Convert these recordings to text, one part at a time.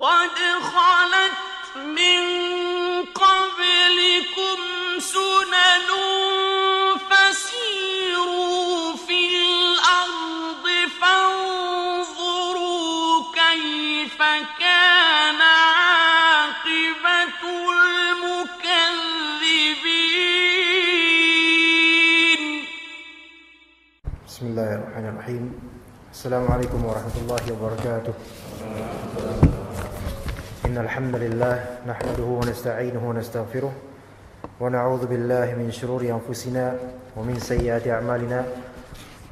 قد خلت من قبلكم سنن فسيروا في الأرض فانظروا كيف كان عاقبة المكذبين. بسم الله الرحمن الرحيم. السلام عليكم ورحمة الله وبركاته. إن الحمد لله نحمده ونستعينه ونستغفره ونعوذ بالله من شرور أنفسنا ومن سيئات أعمالنا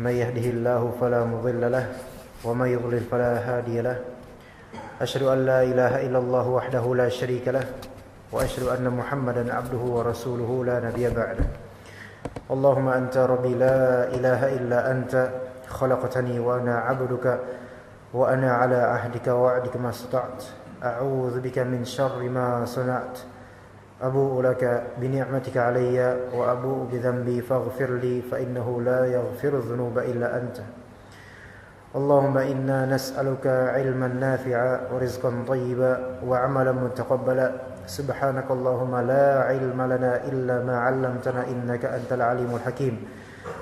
من يهده الله فلا مضل له ومن يضلل فلا هادي له أشهد أن لا إله إلا الله وحده لا شريك له وأشهد أن محمدا عبده ورسوله لا نبي بعده. اللهم أنت ربي لا إله إلا أنت خلقتني وأنا عبدك وأنا على عهدك ووعدك ما استطعت أعوذ بك من شر ما صنعت أبوء لك بنعمتك علي وأبوء بذنبي فاغفر لي فإنه لا يغفر الذنوب إلا أنت. اللهم إنا نسألك علما نافعا ورزقا طيبا وعملا متقبلا. سبحانك اللهم لا علم لنا إلا ما علمتنا إنك أنت العليم الحكيم.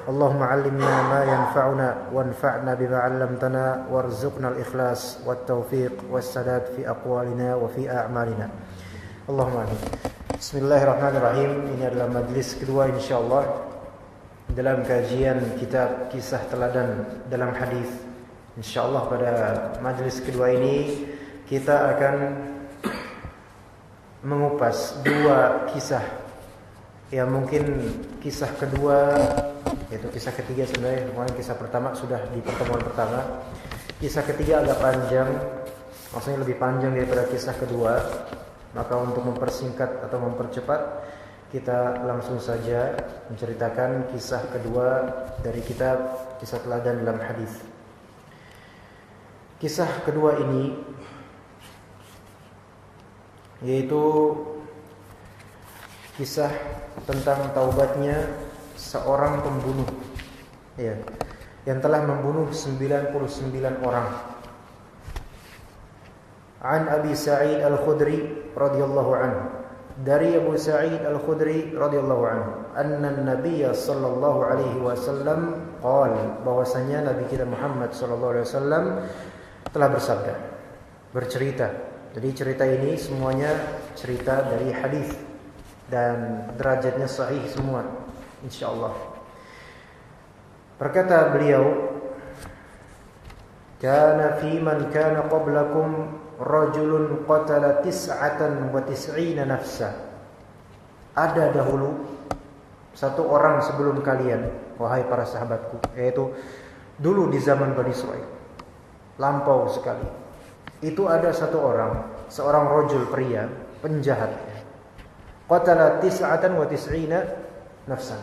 اللهم علمنا ما ينفعنا وانفعنا بما علمتنا وارزقنا الإخلاص والتوفيق والسداد في أقوالنا وفي أعمالنا. اللهم آمين. Bismillahirrahmanirrahim. Ini adalah majlis kedua insyaallah dalam kajian kitab Kisah Teladan dalam Hadis. Insyaallah pada majlis kedua ini kita akan mengupas dua kisah. Ya mungkin kisah kedua, yaitu kisah ketiga sebenarnya. Kemarin kisah pertama sudah di pertemuan pertama. Kisah ketiga agak panjang, maksudnya lebih panjang daripada kisah kedua. Maka untuk mempersingkat atau mempercepat, kita langsung saja menceritakan kisah kedua dari kitab Kisah Teladan dalam Hadis. Kisah kedua ini yaitu kisah tentang taubatnya seorang pembunuh, ya, yang telah membunuh 99 orang. An Abi Sa'id Al-Khudri radhiyallahu anhu, dari Abu Sa'id Al-Khudri radhiyallahu anhu, anna an-nabiy sallallahu alaihi wasallam qala, bahwasanya Nabi kita Muhammad sallallahu alaihi wasallam telah bersabda, bercerita. Jadi cerita ini semuanya cerita dari hadis dan derajatnya sahih semua insyaallah. Berkata beliau, kana fi man kana qablakum rajulun qatala 99 nafsa. Ada dahulu satu orang sebelum kalian, wahai para sahabatku, yaitu dulu di zaman Bani Israil, lampau sekali. Itu ada satu orang, seorang rajul, pria, penjahat, qatala 99 nafsan,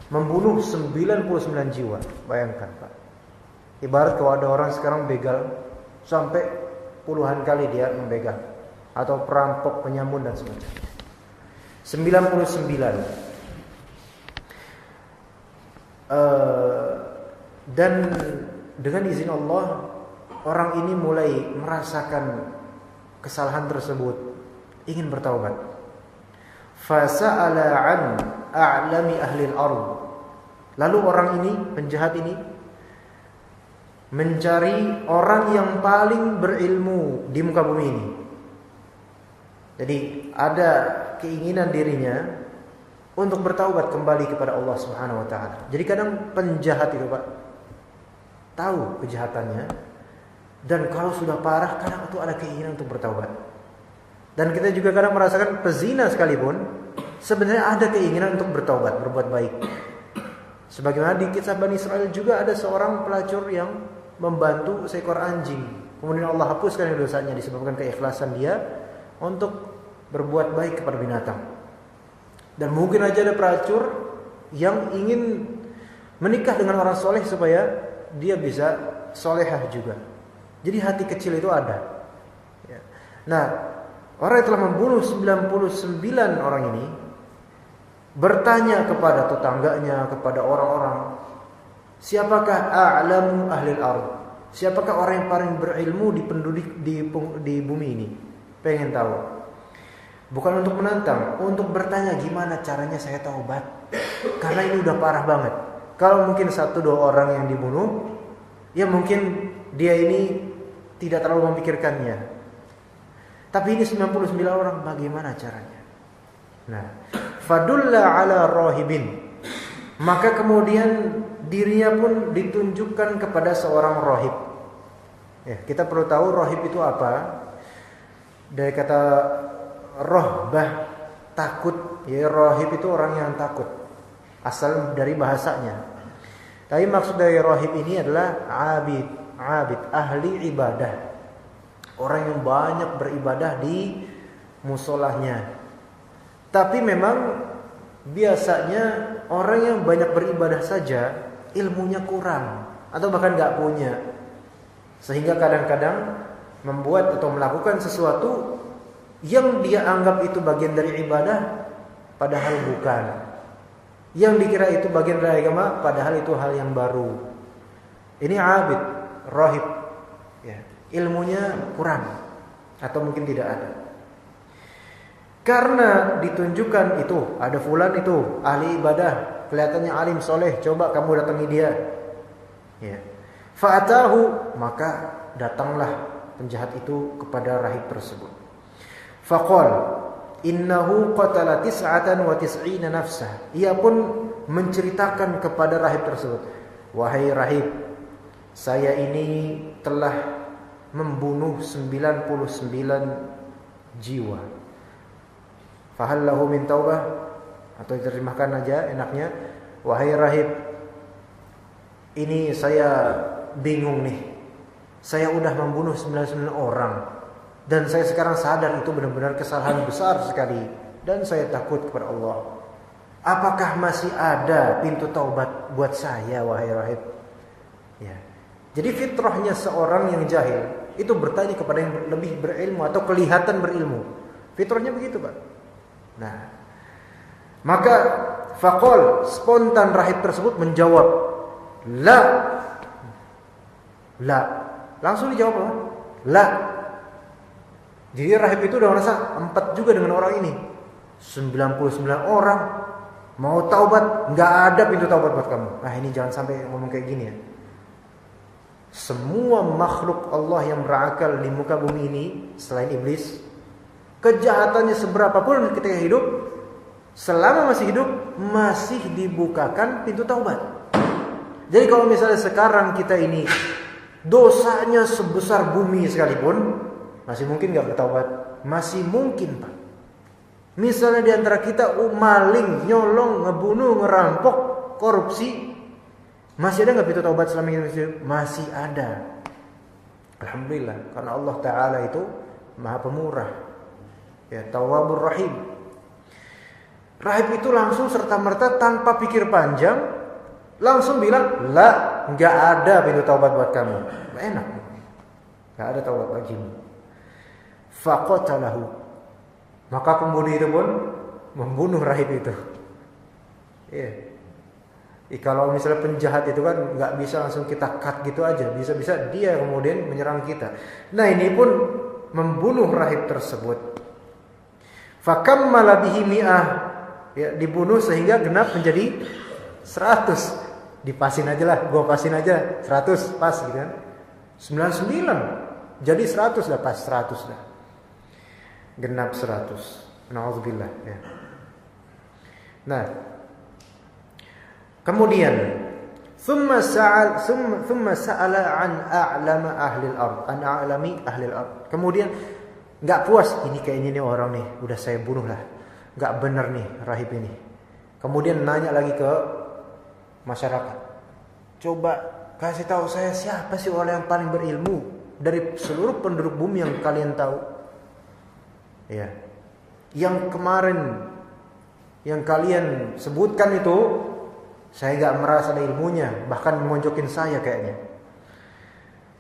membunuh 99 jiwa. Bayangkan Pak, ibarat kalau ada orang sekarang begal sampai puluhan kali dia membegal, atau perampok, penyamun dan sebagainya. 99. Dan dengan izin Allah, orang ini mulai merasakan kesalahan tersebut, ingin bertaubat. Fasa'ala an a'lami ahli al-ard. Lalu orang ini, penjahat ini, mencari orang yang paling berilmu di muka bumi ini. Jadi ada keinginan dirinya untuk bertaubat kembali kepada Allah Subhanahu wa taala. Jadi kadang penjahat itu Pak tahu kejahatannya, dan kalau sudah parah kadang itu ada keinginan untuk bertaubat. Dan kita juga kadang merasakan pezina sekalipun sebenarnya ada keinginan untuk bertaubat, berbuat baik. Sebagaimana di kisah Bani Israil juga ada seorang pelacur yang membantu seekor anjing, kemudian Allah hapuskan dosanya disebabkan keikhlasan dia untuk berbuat baik kepada binatang. Dan mungkin aja ada pelacur yang ingin menikah dengan orang soleh supaya dia bisa solehah juga. Jadi hati kecil itu ada. Nah, orang yang telah membunuh 99 orang ini bertanya kepada tetangganya, kepada orang-orang, siapakah a'lamu ahli al-ard? Siapakah orang yang paling berilmu di penduduk di bumi ini? Pengen tahu? Bukan untuk menantang, untuk bertanya gimana caranya saya taubat. Karena ini udah parah banget. Kalau mungkin 1-2 orang yang dibunuh, ya mungkin dia ini tidak terlalu memikirkannya. Tapi ini 99 orang, bagaimana caranya? Nah, fadulla ala rahibin. Maka kemudian dirinya pun ditunjukkan kepada seorang rahib. Ya, kita perlu tahu rahib itu apa? Dari kata rohbah, takut. Ya, rahib itu orang yang takut. Asal dari bahasanya. Tapi maksud dari rahib ini adalah abid, ahli ibadah. Orang yang banyak beribadah di musolahnya. Tapi memang biasanya orang yang banyak beribadah saja ilmunya kurang atau bahkan gak punya. Sehingga kadang-kadang membuat atau melakukan sesuatu yang dia anggap itu bagian dari ibadah, padahal bukan. Yang dikira itu bagian dari agama, padahal itu hal yang baru. Ini abid, rahib, ya, ilmunya kurang atau mungkin tidak ada. Karena ditunjukkan itu, ada fulan itu ahli ibadah, kelihatannya alim soleh, coba kamu datangi dia. Ya. Fa'atahu, maka datanglah penjahat itu kepada rahib tersebut. Faqal, innahu qatala 99 nafsah. Ia pun menceritakan kepada rahib tersebut, wahai rahib, saya ini telah membunuh 99 jiwa. Fahal lahu min taubah? Atau diterjemahkan aja enaknya, wahai rahib, ini saya bingung nih. Saya udah membunuh 99 orang dan saya sekarang sadar itu benar-benar kesalahan besar sekali dan saya takut kepada Allah. Apakah masih ada pintu taubat buat saya, wahai rahib? Ya. Jadi fitrahnya seorang yang jahil itu bertanya kepada yang lebih berilmu atau kelihatan berilmu. Fitrahnya begitu, Pak. Nah, maka faqal, spontan rahib tersebut menjawab, la. Langsung dijawab apa? La. Jadi rahib itu udah merasa empat juga dengan orang ini. 99 orang mau taubat, nggak ada pintu taubat buat kamu. Nah, ini jangan sampai ngomong kayak gini ya. Semua makhluk Allah yang berakal di muka bumi ini selain iblis, kejahatannya seberapa pun ketika hidup, selama masih hidup masih dibukakan pintu taubat. Jadi kalau misalnya sekarang kita ini dosanya sebesar bumi sekalipun, masih mungkin gak bertaubat? Masih mungkin, Pak. Misalnya di antara kita maling, nyolong, ngebunuh, ngerampok, korupsi, masih ada gak pintu taubat selama ini? Masih ada. Alhamdulillah, karena Allah Ta'ala itu Maha Pemurah, ya, Tawwabur Rahim. Rahib itu langsung serta-merta tanpa pikir panjang langsung bilang, la, nggak ada pintu taubat buat kamu. Enak, nggak ada taubat bagimu. Faqatalahu, maka pembunuh itu pun membunuh rahib itu. Kalau misalnya penjahat itu kan nggak bisa langsung kita cut gitu aja, bisa-bisa dia kemudian menyerang kita. Nah, ini pun membunuh rahib tersebut. Fakammala bihi mi'ah, ya, dibunuh sehingga genap menjadi 100. Dipasin aja lah, gua pasin aja 100 pas gitu kan. 99 jadi 100 dah, pas 100 dah. Genap 100. Nauzubillah, ya. Nah, kemudian thumma sa'ala an a'lama ahli al-ard, an a'lami ahli al-ard. Kemudian enggak puas, ini kayaknya nih orang nih udah saya bunuh lah. Enggak benar nih rahib ini. Kemudian nanya lagi ke masyarakat. Coba kasih tahu saya siapa sih orang yang paling berilmu dari seluruh penduduk bumi yang kalian tahu. Ya. Yang kemarin yang kalian sebutkan itu saya enggak merasa ada ilmunya, bahkan mengonjokin saya kayaknya.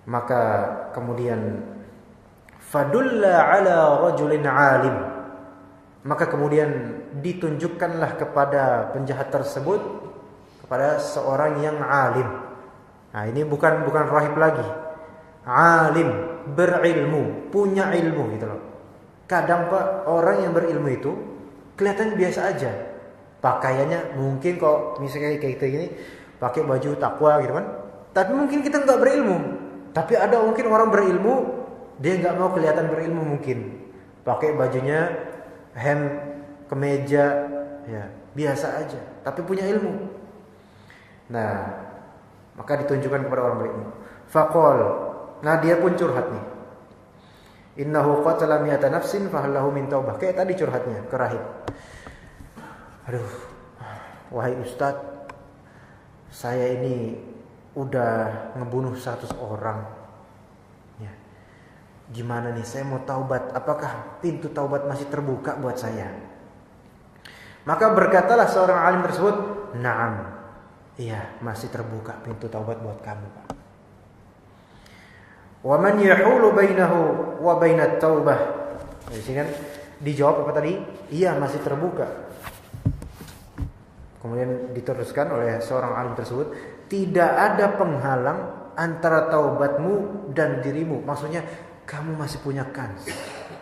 Maka kemudian fadulla ala rajulin alim. Maka kemudian ditunjukkanlah kepada penjahat tersebut kepada seorang yang alim. Nah, ini bukan rahib lagi. alim, berilmu, punya ilmu gitu loh. Kadang Pak, orang yang berilmu itu kelihatannya biasa aja. Pakaiannya mungkin kok misalnya kayak kita gini, pakai baju takwa gitu kan. Tapi mungkin kita nggak berilmu. Tapi ada mungkin orang berilmu, dia nggak mau kelihatan berilmu mungkin. Pakai bajunya hem, kemeja, ya biasa aja. Tapi punya ilmu. Nah, maka ditunjukkan kepada orang berilmu. Faqal, nah dia pun curhat nih. Innahu qatala mi'ata nafsin fahallahu min taubah. Kayak tadi curhatnya ke rahib. Aduh, wahai Ustadz, saya ini udah ngebunuh 100 orang. Ya. Gimana nih, saya mau taubat. Apakah pintu taubat masih terbuka buat saya? Maka berkatalah seorang alim tersebut, "Na'am. Iya, masih terbuka pintu taubat buat kamu, Pak." Wa man yahulu bainahu wa bainat taubah. Di sini kan dijawab apa tadi? Iya, masih terbuka. Kemudian diteruskan oleh seorang alim tersebut, tidak ada penghalang antara taubatmu dan dirimu. Maksudnya kamu masih punya kans.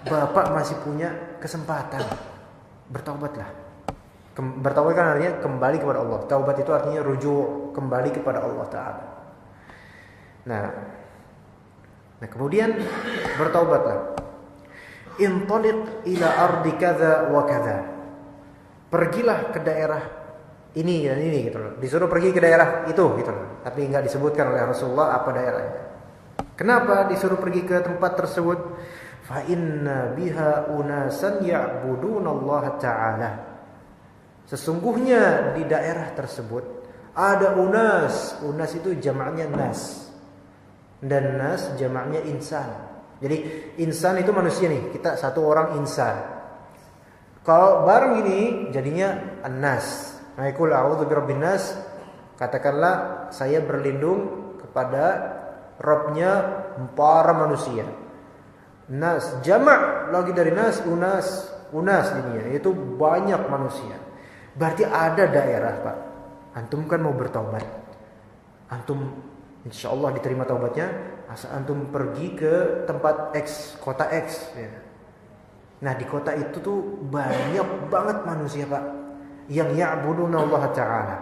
Bapak masih punya kesempatan. Bertaubatlah. Bertaubat kan artinya kembali kepada Allah. Taubat itu artinya rujuk, kembali kepada Allah Ta'ala. Nah kemudian bertaubatlah. Intaliq ila ardi kadza wa kadza. Pergilah ke daerah ini dan ini gitu loh. Disuruh pergi ke daerah itu gitu loh. Tapi enggak disebutkan oleh Rasulullah apa daerahnya. Kenapa disuruh pergi ke tempat tersebut? Fa inna biha unasan ya'budunallaha ta'ala. Sesungguhnya di daerah tersebut ada unas. Unas itu jamaknya nas. Dan nas jamaknya insan. Jadi insan itu manusia nih. Kita satu orang insan. Kalau bareng ini jadinya an-nas. Ma'ikul a'udzu birabbin nas. Katakanlah saya berlindung kepada Rabbnya para manusia. Nas jamak lagi dari nas, unas ini itu banyak manusia. Berarti ada daerah, Pak. Antum kan mau bertaubat. Antum insyaallah diterima taubatnya asal antum pergi ke tempat X, kota X ya. Nah, di kota itu tuh banyak banget manusia, Pak, yang ya'buduna Allah Ta'ala,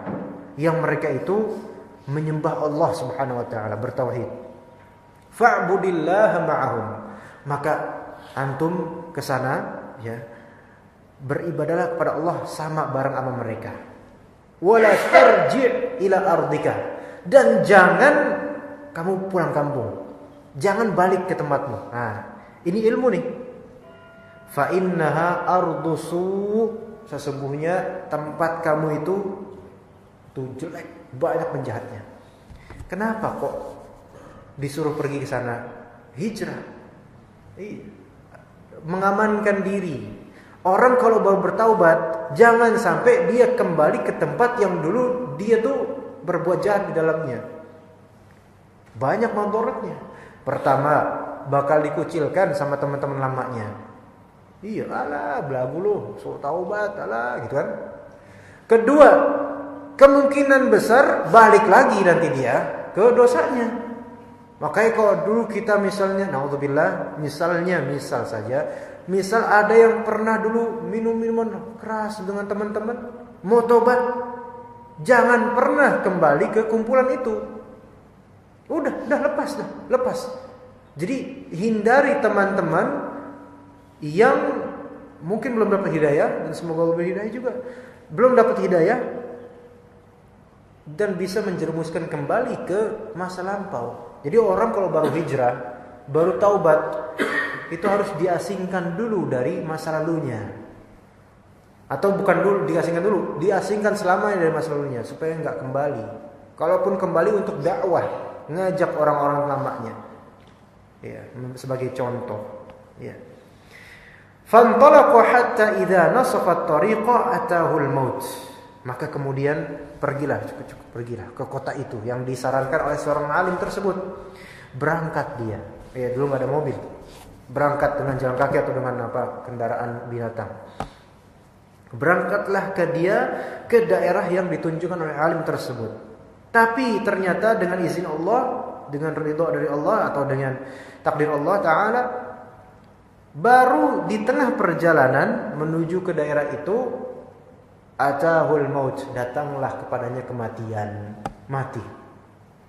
yang mereka itu menyembah Allah Subhanahu wa taala, bertauhid. Fa'budillaha ma'ahum. Maka antum ke sana ya, beribadahlah kepada Allah sama bareng sama mereka. Wala tarji' ila ardika. Dan jangan kamu pulang kampung. Jangan balik ke tempatmu. Nah, ini ilmu nih. Fa innaha ardusu. Sesungguhnya tempat kamu itu tuh jelek, banyak penjahatnya. Kenapa kok disuruh pergi ke sana? Hijrah. Mengamankan diri. Orang kalau baru bertaubat, jangan sampai dia kembali ke tempat yang dulu dia tuh berbuat jahat di dalamnya. Banyak mudaratnya. Pertama, bakal dikucilkan sama teman-teman lamanya. Iya, alah, belagu lu, suruh taubat, alah, gitu kan. Kedua, kemungkinan besar balik lagi nanti dia ke dosanya. Makanya kalau dulu kita misalnya, naudzubillah, misal saja, misal ada yang pernah dulu minum minuman keras dengan teman-teman, mau tobat, jangan pernah kembali ke kumpulan itu. Udah lepas. Jadi hindari teman-teman yang mungkin belum dapat hidayah, dan semoga Allah beri hidayah juga, belum dapat hidayah dan bisa menjerumuskan kembali ke masa lampau. Jadi orang kalau baru hijrah, baru taubat, itu harus diasingkan dulu dari masa lalunya. Atau bukan dulu diasingkan selamanya dari masa lalunya supaya enggak kembali. Kalaupun kembali untuk dakwah, ngajak orang-orang lamanya. Ya, sebagai contoh, ya. Fantalaqu hatta idza nasafa at-tariqa atahu al-maut. Maka kemudian pergilah ke kota itu yang disarankan oleh seorang alim tersebut. Berangkat dia. Ya, dulu enggak ada mobil. Berangkat dengan jalan kaki atau dengan kendaraan binatang. Berangkatlah ke daerah yang ditunjukkan oleh alim tersebut. Tapi ternyata dengan izin Allah dengan ridha dari Allah atau dengan takdir Allah Ta'ala, baru di tengah perjalanan menuju ke daerah itu, atahul maut, datanglah kepadanya kematian, mati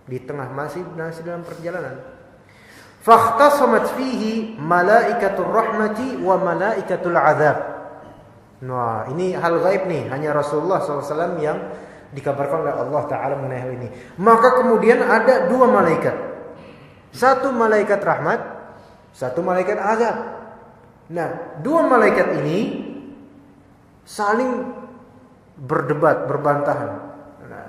di tengah masih dalam perjalanan. Fakhtasamat fihi malaikatur rahmati wa malaikatul azab. Nah, ini hal gaib nih, hanya Rasulullah SAW yang dikabarkan oleh Allah Ta'ala mengenai hal ini. Maka kemudian ada dua malaikat, satu malaikat rahmat, satu malaikat azab. Nah, dua malaikat ini saling berdebat, berbantahan. Nah,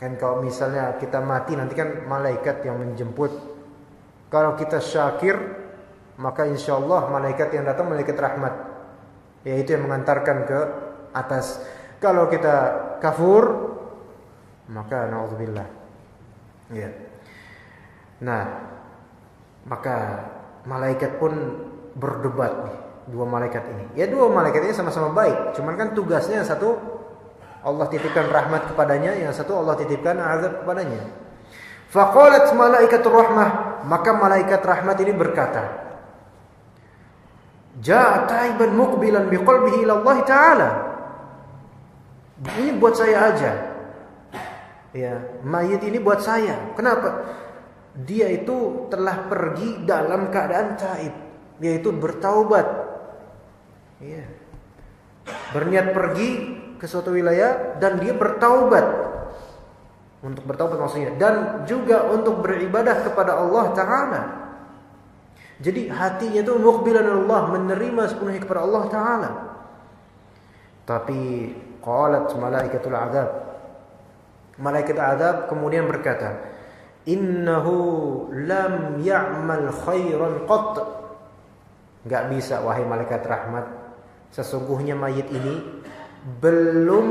kan kalau misalnya kita mati nanti kan malaikat yang menjemput. Kalau kita syakir, maka insyaallah malaikat yang datang malaikat rahmat, yaitu yang mengantarkan ke atas. Kalau kita kafur, maka naudzubillah. Ya. Nah, maka malaikat pun berdebat nih, dua malaikat ini. Ya, dua malaikat ini sama-sama baik, cuman kan tugasnya yang satu Allah titipkan rahmat kepadanya, yang satu Allah titipkan azab kepadanya. Faqalat malaikatur rahmah, maka malaikat rahmat ini berkata, Ja'a taiban muqbilan biqalbihi ila Allah Ta'ala. Ini buat saya aja. Ya, mayit ini buat saya. Kenapa? Dia itu telah pergi dalam keadaan taib, yaitu bertaubat. Ya. Berniat pergi ke suatu wilayah dan dia bertaubat. Untuk bertaubat maksudnya, dan juga untuk beribadah kepada Allah Ta'ala. Jadi hatinya itu muqbilan Allah, menerima sepenuhnya kepada Allah Ta'ala. Tapi qalat malaikatul azab, malaikat azab kemudian berkata, innahu lam ya'mal khairan qat. Enggak bisa wahai malaikat rahmat, sesungguhnya mayit ini belum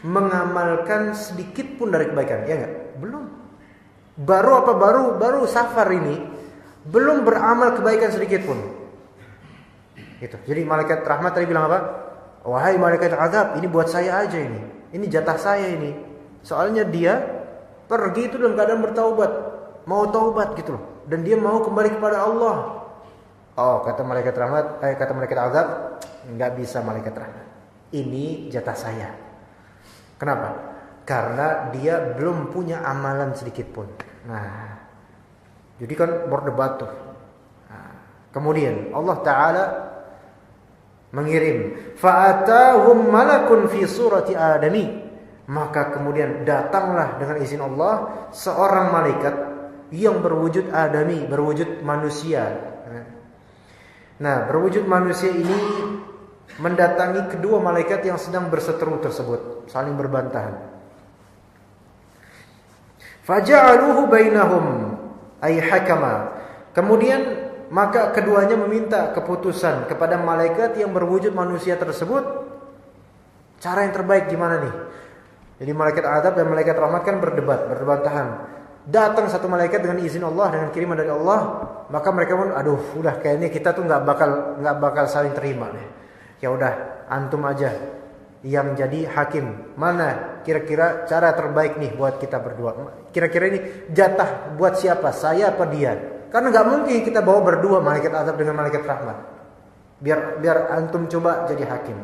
mengamalkan sedikit pun dari kebaikan. Ya enggak? Belum. Baru safar ini, belum beramal kebaikan sedikit pun. Gitu. Jadi malaikat rahmat tadi bilang apa? Wahai malaikat azab, ini buat saya aja ini. Ini jatah saya ini. Soalnya dia pergi itu dalam keadaan bertaubat, mau taubat gitu loh. Dan dia mau kembali kepada Allah. Oh, kata malaikat rahmat, kata malaikat azab, enggak bisa malaikat rahmat. Ini jatah saya. Kenapa? Karena dia belum punya amalan sedikit pun. Nah, jadi kan berdebat tuh. Nah, kemudian Allah Ta'ala mengirim, fa'atahum malakun fi surati adami. Maka kemudian datanglah dengan izin Allah seorang malaikat yang berwujud adami, berwujud manusia. Nah, berwujud manusia ini mendatangi kedua malaikat yang sedang berseteru tersebut, saling berbantahan. Faja'aluhu bainahum ay hakama. Kemudian maka keduanya meminta keputusan kepada malaikat yang berwujud manusia tersebut. Cara yang terbaik gimana nih? Jadi malaikat azab dan malaikat rahmat kan berdebat-tahan. Datang satu malaikat dengan izin Allah, dengan kiriman dari Allah, maka mereka pun udah kayaknya kita tuh nggak bakal saling terima nih. Ya udah, antum aja yang jadi hakim. Mana kira-kira cara terbaik nih buat kita berdua? Kira-kira ini jatah buat siapa? Saya apa dia? Karena nggak mungkin kita bawa berdua malaikat azab dengan malaikat rahmat. Biar antum coba jadi hakim.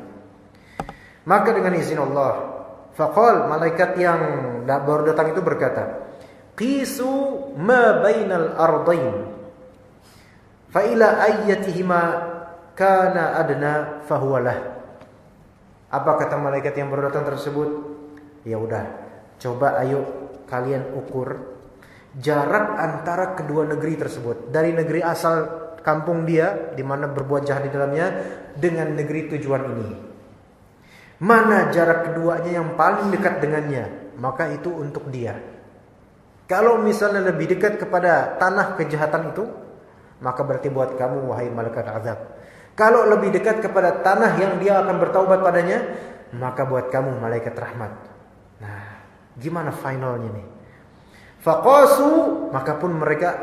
Maka dengan izin Allah, faqal, malaikat yang baru datang itu berkata, qisu ma bainal ardain fa ila ayyatihima kana adna fahuwalah. Apa kata malaikat yang baru datang tersebut? Ya udah, coba ayo kalian ukur jarak antara kedua negeri tersebut, dari negeri asal kampung dia di mana berbuat jahat di dalamnya dengan negeri tujuan ini. Mana jarak keduanya yang paling dekat dengannya, maka itu untuk dia. Kalau misalnya lebih dekat kepada tanah kejahatan itu, maka berarti buat kamu wahai malaikat azab. Kalau lebih dekat kepada tanah yang dia akan bertaubat padanya, maka buat kamu malaikat rahmat. Nah, gimana finalnya nih? Faqasu, maka pun mereka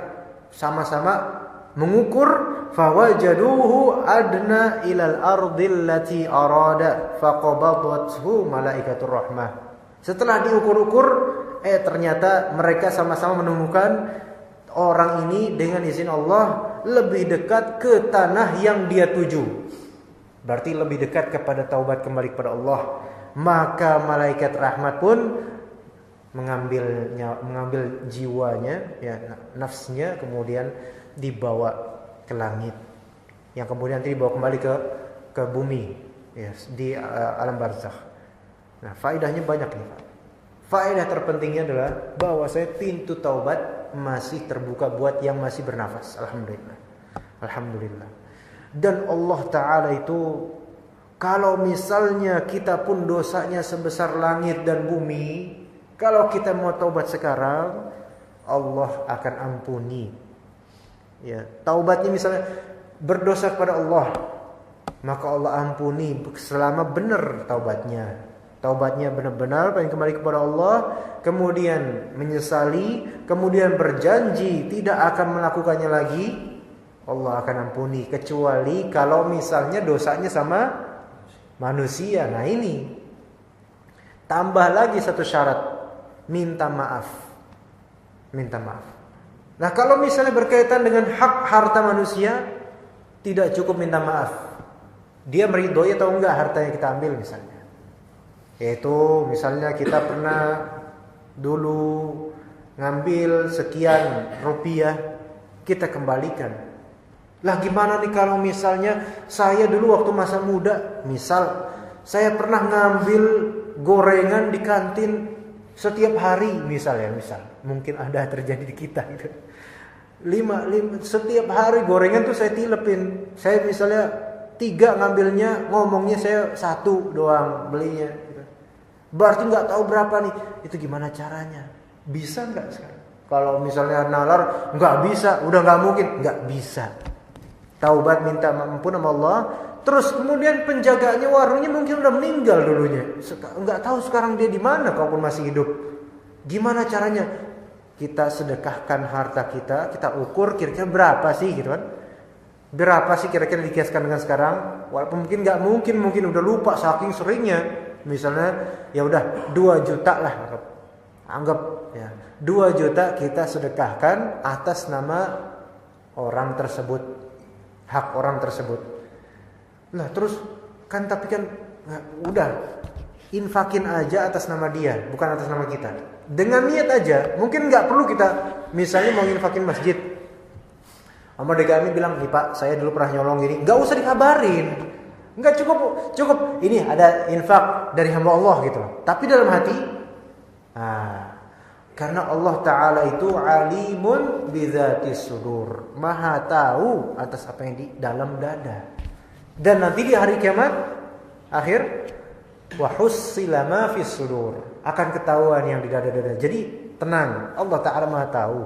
sama-sama mengukur, fawajaduhu adna ilal ardil lati arada faqabadathu malaikatur rahmah. Setelah diukur-ukur, ternyata mereka sama-sama menemukan orang ini dengan izin Allah lebih dekat ke tanah yang dia tuju. Berarti lebih dekat kepada taubat kembali kepada Allah. Maka malaikat rahmat pun mengambil jiwanya, ya, nafsnya, kemudian dibawa ke langit, yang kemudian dibawa kembali ke bumi, ya, di alam barzakh. Nah, faedahnya banyak nih, Pak. Faedah terpentingnya adalah bahwa pintu taubat masih terbuka buat yang masih bernafas. Alhamdulillah. Alhamdulillah. Dan Allah Ta'ala itu, kalau misalnya kita pun dosanya sebesar langit dan bumi, kalau kita mau taubat sekarang, Allah akan ampuni. Ya, taubatnya misalnya berdosa kepada Allah, maka Allah ampuni selama benar taubatnya. Taubatnya benar-benar pengen kembali kepada Allah, kemudian menyesali, kemudian berjanji tidak akan melakukannya lagi, Allah akan ampuni, kecuali kalau misalnya dosanya sama manusia. Nah, ini tambah lagi satu syarat, minta maaf. Minta maaf. Nah, kalau misalnya berkaitan dengan hak harta manusia, tidak cukup minta maaf. Dia meridhoi atau enggak harta yang kita ambil misalnya. Yaitu misalnya kita pernah dulu ngambil sekian rupiah, kita kembalikan. Lah gimana nih kalau misalnya saya dulu waktu masa muda, misal saya pernah ngambil gorengan di kantin setiap hari misal mungkin ada terjadi di kita gitu. 5 setiap hari gorengan tuh saya tilepin. Saya misalnya 3 ngambilnya, ngomongnya saya 1 doang belinya gitu. Berarti nggak tahu berapa nih. Itu gimana caranya? Bisa nggak sekarang? Kalau misalnya nalar, nggak bisa, udah nggak mungkin, nggak bisa. Taubat minta ampun sama Allah. Terus kemudian penjaganya warungnya mungkin udah meninggal dulunya. Nggak tahu sekarang dia di mana, kalaupun masih hidup. Gimana caranya? Kita sedekahkan harta kita, kita ukur kira-kira berapa sih gitu kan? Berapa sih kira-kira dikiaskan dengan sekarang? Walaupun mungkin udah lupa saking seringnya. Misalnya ya udah 2 juta lah, anggap ya 2 juta kita sedekahkan atas nama orang tersebut, hak orang tersebut. Nah terus kan tapi kan udah infakin aja atas nama dia, bukan atas nama kita. Dengan niat aja, mungkin nggak perlu kita misalnya mau infakin masjid. Sama Degami bilang, nih Pak, saya dulu pernah nyolong gini, nggak usah dikabarin, nggak cukup. Ini ada infak dari hamba Allah gitu loh. Tapi dalam hati, karena Allah Ta'ala itu alimun bidzatis sudur, maha tahu atas apa yang di dalam dada. Dan nanti di hari kiamat akhir, wa hussila ma fis sudur, akan ketahuan yang di dada-dada. Jadi tenang, Allah Ta'ala maha tahu.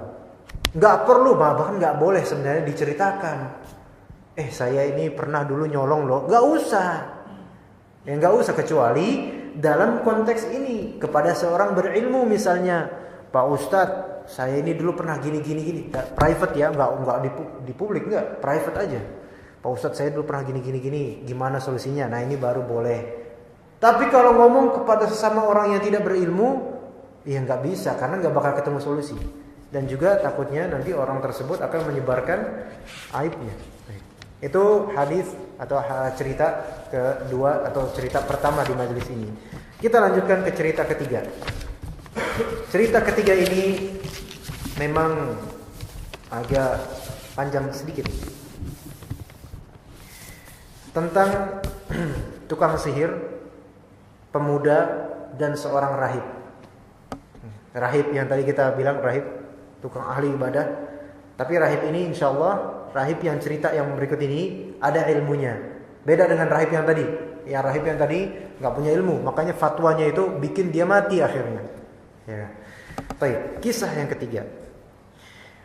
Nggak perlu, bahkan nggak boleh sebenarnya diceritakan. Saya ini pernah dulu nyolong loh. Nggak usah. Ya nggak usah, kecuali dalam konteks ini kepada seorang berilmu misalnya, Pak Ustadz, saya ini dulu pernah gini. Private ya, nggak di publik, nggak, private aja. Pak Ustadz, saya dulu pernah gini. Gimana solusinya? Nah ini baru boleh. Tapi kalau ngomong kepada sesama orang yang tidak berilmu, ya nggak bisa, karena nggak bakal ketemu solusi. Dan juga takutnya nanti orang tersebut akan menyebarkan aibnya. Itu hadis atau cerita kedua atau cerita pertama di majelis ini. Kita lanjutkan ke cerita ketiga. Cerita ketiga ini memang agak panjang sedikit. Tentang tukang sihir, pemuda, dan seorang rahib. Rahib yang tadi kita bilang rahib tukang ahli ibadah. Tapi rahib ini insyaallah, rahib yang cerita yang berikut ini ada ilmunya. Beda dengan rahib yang tadi. Ya, rahib yang tadi nggak punya ilmu, makanya fatwanya itu bikin dia mati akhirnya. Ya. Baik, kisah yang ketiga.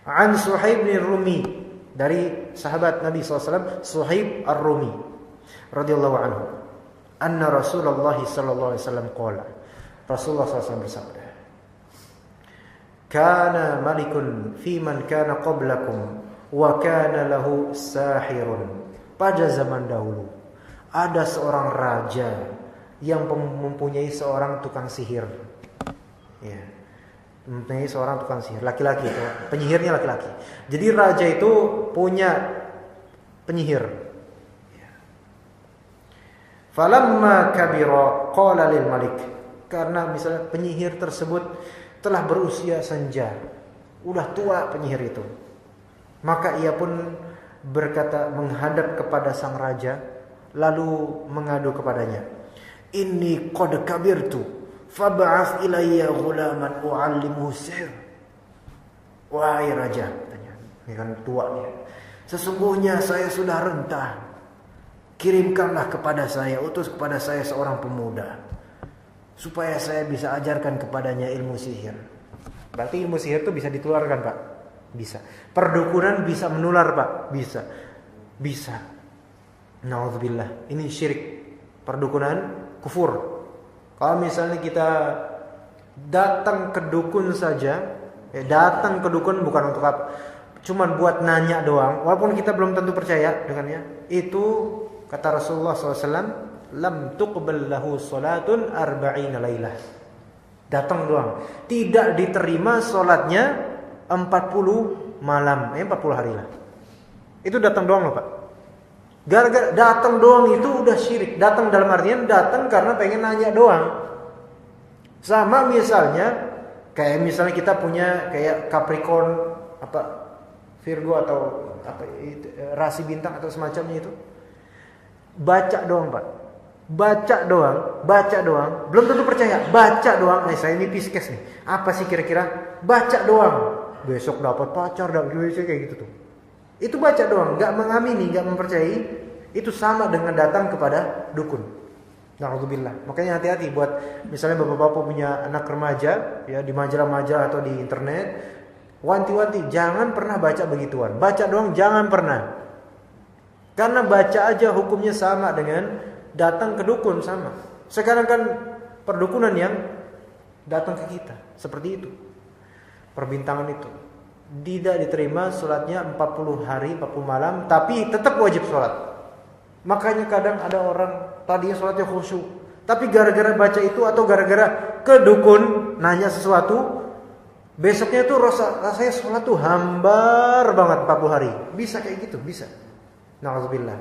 An Suhaib bin Rumi, dari sahabat Nabi SAW, Suhaib Ar-Rumi radhiyallahu anhu. Anna Rasulullah sallallahu alaihi wasallam qala. Rasulullah SAW bersabda, kana malikun fi man kana qablakum wa kana lahu sahirun. Pada zaman dahulu ada seorang raja yang mempunyai seorang tukang sihir. Ya. mempunyai seorang tukang sihir, laki-laki itu, penyihirnya laki-laki. Jadi raja itu punya penyihir. Falamma kabira qala lil malik. Karena misalnya penyihir tersebut telah berusia senja, udah tua penyihir itu. Maka ia pun berkata menghadap kepada sang raja, lalu mengadu kepadanya, "Inni qad kabirtu, fab'ath ilayya ghulaman u'allimuhu sihr." Wahai raja, katanya, ini kan tua nih. Sesungguhnya saya sudah renta. Kirimkanlah kepada saya, utus kepada saya seorang pemuda, supaya saya bisa ajarkan kepadanya ilmu sihir. Berarti ilmu sihir itu bisa ditularkan, Pak? Bisa. Perdukunan bisa menular, Pak? Bisa. Bisa. Na'udzubillah. Ini syirik. Perdukunan kufur. Kalau misalnya kita datang ke dukun saja, datang ke dukun bukan untuk apa? Cuman buat nanya doang, walaupun kita belum tentu percaya dengannya. Itu kata Rasulullah SAW, lam tuqbal lahu salatun arba'ina lailah. Datang doang, tidak diterima salatnya 40 malam, 40 hari lah. Itu datang doang loh, Pak. Gara-gara datang doang itu udah syirik. Datang dalam artian datang karena pengen nanya doang. Sama misalnya kayak misalnya kita punya kayak Capricorn apa Virgo atau apa rasi bintang atau semacamnya itu. Baca doang, Pak. Baca doang, belum tentu percaya. Baca doang, saya ini Pisces nih. Apa sih kira-kira? Baca doang, besok dapat pacar, kayak gitu tuh. Itu baca doang, nggak mengamini, nggak mempercayai. Itu sama dengan datang kepada dukun. Na'udzubillah. Makanya hati-hati buat misalnya bapak-bapak punya anak remaja, ya di majalah-majalah atau di internet, wanti-wanti jangan pernah baca begituan. Baca doang, jangan pernah. Karena baca aja hukumnya sama dengan datang ke dukun sama. Sekarang kan perdukunan yang datang ke kita seperti itu. Perbintangan itu tidak diterima salatnya 40 hari 40 malam, tapi tetap wajib salat. Makanya kadang ada orang tadinya salatnya khusyuk, tapi gara-gara baca itu atau gara-gara ke dukun nanya sesuatu, besoknya itu rasanya salat tuh hambar banget 40 hari. Bisa kayak gitu, bisa. Na'udzubillah.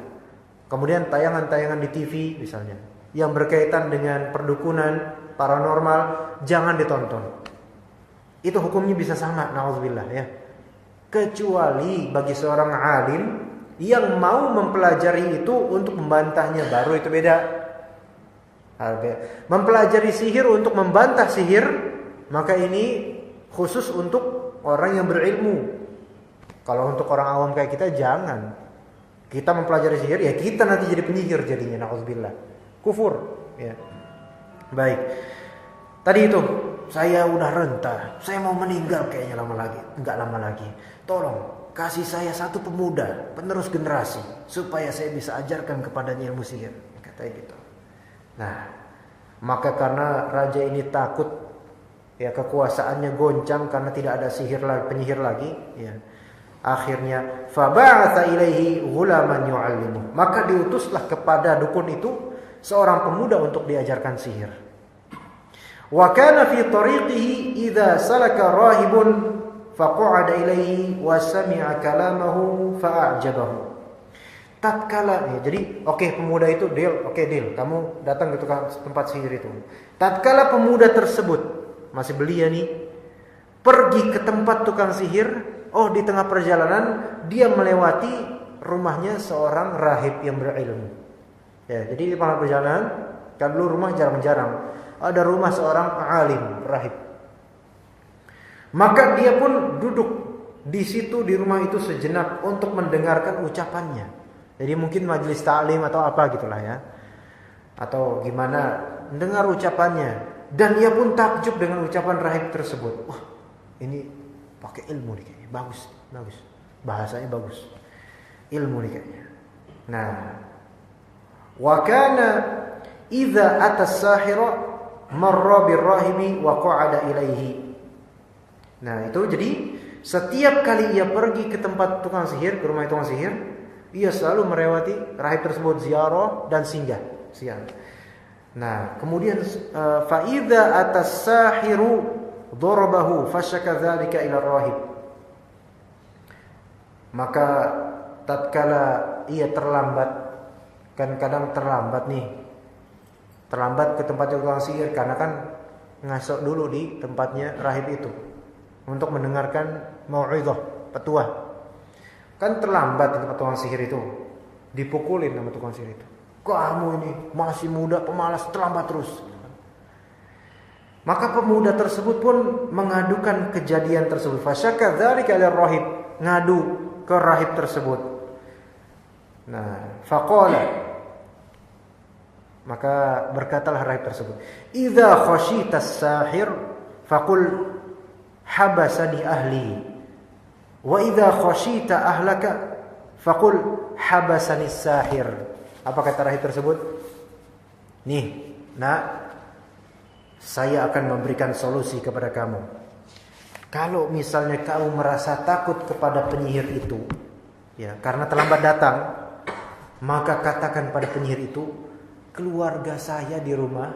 Kemudian tayangan-tayangan di TV misalnya yang berkaitan dengan perdukunan, paranormal, jangan ditonton. Itu hukumnya bisa sama, na'udzubillah ya. Kecuali bagi seorang alim yang mau mempelajari itu untuk membantahnya, baru itu beda. Mempelajari sihir untuk membantah sihir, maka ini khusus untuk orang yang berilmu. Kalau untuk orang awam kayak kita jangan. Kita mempelajari sihir, ya kita nanti jadi penyihir jadinya, na'udzubillah. Kufur, ya. Baik. Tadi itu, saya udah renta, saya mau meninggal kayaknya lama lagi. Enggak lama lagi. Tolong, kasih saya satu pemuda, penerus generasi, supaya saya bisa ajarkan kepadanya ilmu sihir. Katanya gitu. Nah, maka karena raja ini takut, ya kekuasaannya goncang karena tidak ada sihir lagi, penyihir lagi, ya. Akhirnya faba'atha ilaihi ghulaman yu'allimu. Maka diutuslah kepada dukun itu seorang pemuda untuk diajarkan sihir. Wa kana fi tariqihi idza salaka rahibun faqa'ada ilaihi wa sami'a kalamahu fa'ajabahu. Tatkala jadi pemuda itu deal, kamu datang ke tempat sihir itu. Tatkala pemuda tersebut masih belia nih, pergi ke tempat tukang sihir. Oh, di tengah perjalanan dia melewati rumahnya seorang rahib yang berilmu. Ya, jadi di tengah perjalanan, kan dulu rumah jarang-jarang ada rumah seorang alim, rahib. Maka dia pun duduk di situ di rumah itu sejenak untuk mendengarkan ucapannya. Jadi mungkin majelis ta'lim atau apa gitulah ya. Atau gimana, mendengar ucapannya dan ia pun takjub dengan ucapan rahib tersebut. Wah, ini pakai ilmu nih kayaknya, bagus, bahasanya bagus, ilmu nih kayaknya. Nah, wa kana idza atas sahira marra birrahibi wa qa'ada ilaihi. Nah, itu jadi setiap kali ia pergi ke tempat tukang sihir, ke rumah tukang sihir, ia selalu melewati rahib tersebut, ziarah dan singgah. Nah, kemudian fa idza atas sahiru Darabahu fasyaka dzalika ila rahib. Maka tatkala ia terlambat, kan kadang terlambat nih, terlambat ke tempat tukang sihir karena kan ngasok dulu di tempatnya rahib itu untuk mendengarkan mau'izah, petuah. Kan terlambat di tempat tukang sihir itu, dipukulin sama tukang sihir itu. Kamu ini masih muda, pemalas, terlambat terus. Maka pemuda tersebut pun mengadukan kejadian tersebut. Fasyaka dzalika ila rahib, ngadu ke rahib tersebut. Nah, faqala, maka berkatalah rahib tersebut, "Idza khashita as-sahir faqul habasani ahli, wa idza khashita ahlaka faqul habasani as-sahir." Apa kata rahib tersebut? Nih, nak, saya akan memberikan solusi kepada kamu. Kalau misalnya kamu merasa takut kepada penyihir itu, ya, karena terlambat datang, maka katakan pada penyihir itu, keluarga saya di rumah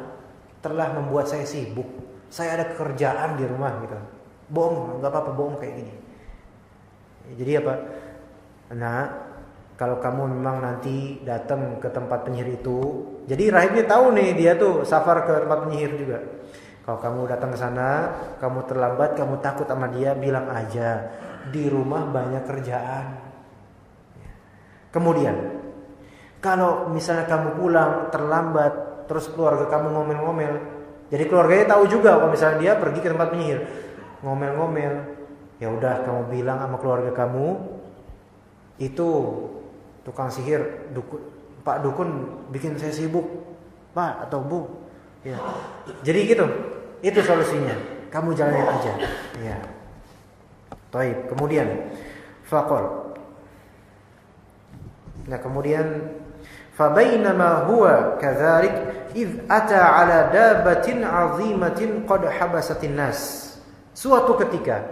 telah membuat saya sibuk. Saya ada kerjaan di rumah gitu. Bohong, nggak apa-apa bohong kayak gini. Jadi apa? Nah, kalau kamu memang nanti datang ke tempat penyihir itu, jadi rahibnya tahu nih dia tuh safar ke tempat penyihir juga. Kalau kamu datang ke sana, kamu terlambat, kamu takut sama dia, bilang aja di rumah banyak kerjaan. Kemudian, kalau misalnya kamu pulang terlambat, terus keluarga kamu ngomel-ngomel, jadi keluarganya tahu juga kalau misalnya dia pergi ke tempat penyihir, ngomel-ngomel, ya udah kamu bilang sama keluarga kamu, itu tukang sihir, Pak Dukun bikin saya sibuk, Pak atau Bu. Ya. Jadi gitu. Itu solusinya. Kamu jalanin aja. Ya. Baik, kemudian faqal. Nah, kemudian fabainama huwa kadzalik id ata ala dabatin 'azimatin qad habasatin nas. Suatu ketika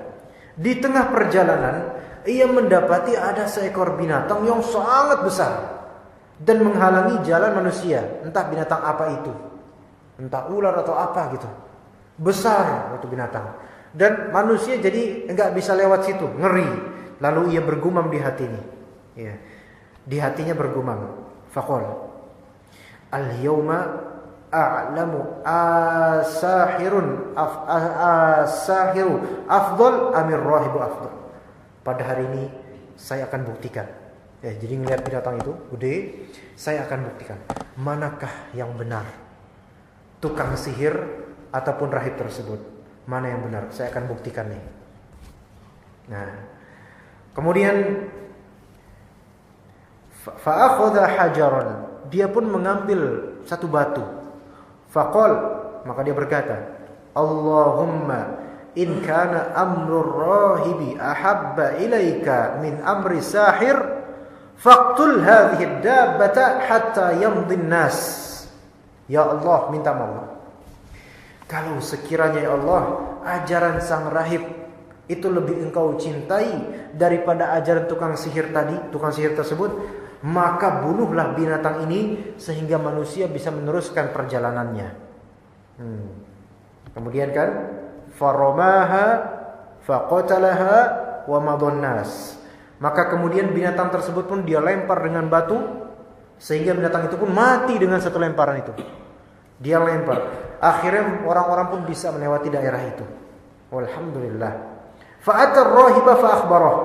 di tengah perjalanan ia mendapati ada seekor binatang yang sangat besar dan menghalangi jalan manusia. Entah binatang apa itu, entah ular atau apa gitu. Besar itu binatang, dan manusia jadi enggak bisa lewat situ, ngeri. Lalu ia bergumam di hati ini, ya, di hatinya bergumam. Faqala, al-yawma a'lamu as-sahiru afdal amir rahibu afdal. Pada hari ini saya akan buktikan. Ya, jadi ngelihat binatang itu gede, saya akan buktikan manakah yang benar, tukang sihir ataupun rahib tersebut. Mana yang benar? Saya akan buktikan nih. Nah, kemudian fa'akhadha hajaran, dia pun mengambil satu batu. Faqal, maka dia berkata, Allahumma in kana amrur rahibi ahabba ilaika min amri sahir faqtul hadhihi dabbata hatta yamdhi nas. Ya Allah, minta maaf. Kalau sekiranya ya Allah, ajaran sang rahib itu lebih engkau cintai daripada ajaran tukang sihir tadi, tukang sihir tersebut, maka bunuhlah binatang ini sehingga manusia bisa meneruskan perjalanannya. Kemudian kan faramaha faqatalaha wa madhannas. Maka kemudian binatang tersebut pun dia lempar dengan batu sehingga binatang itu pun mati dengan satu lemparan itu. Dia lempar. Akhirnya orang-orang pun bisa melewati daerah itu. Walhamdulillah. Fa'atar rahiba fa akhbarah.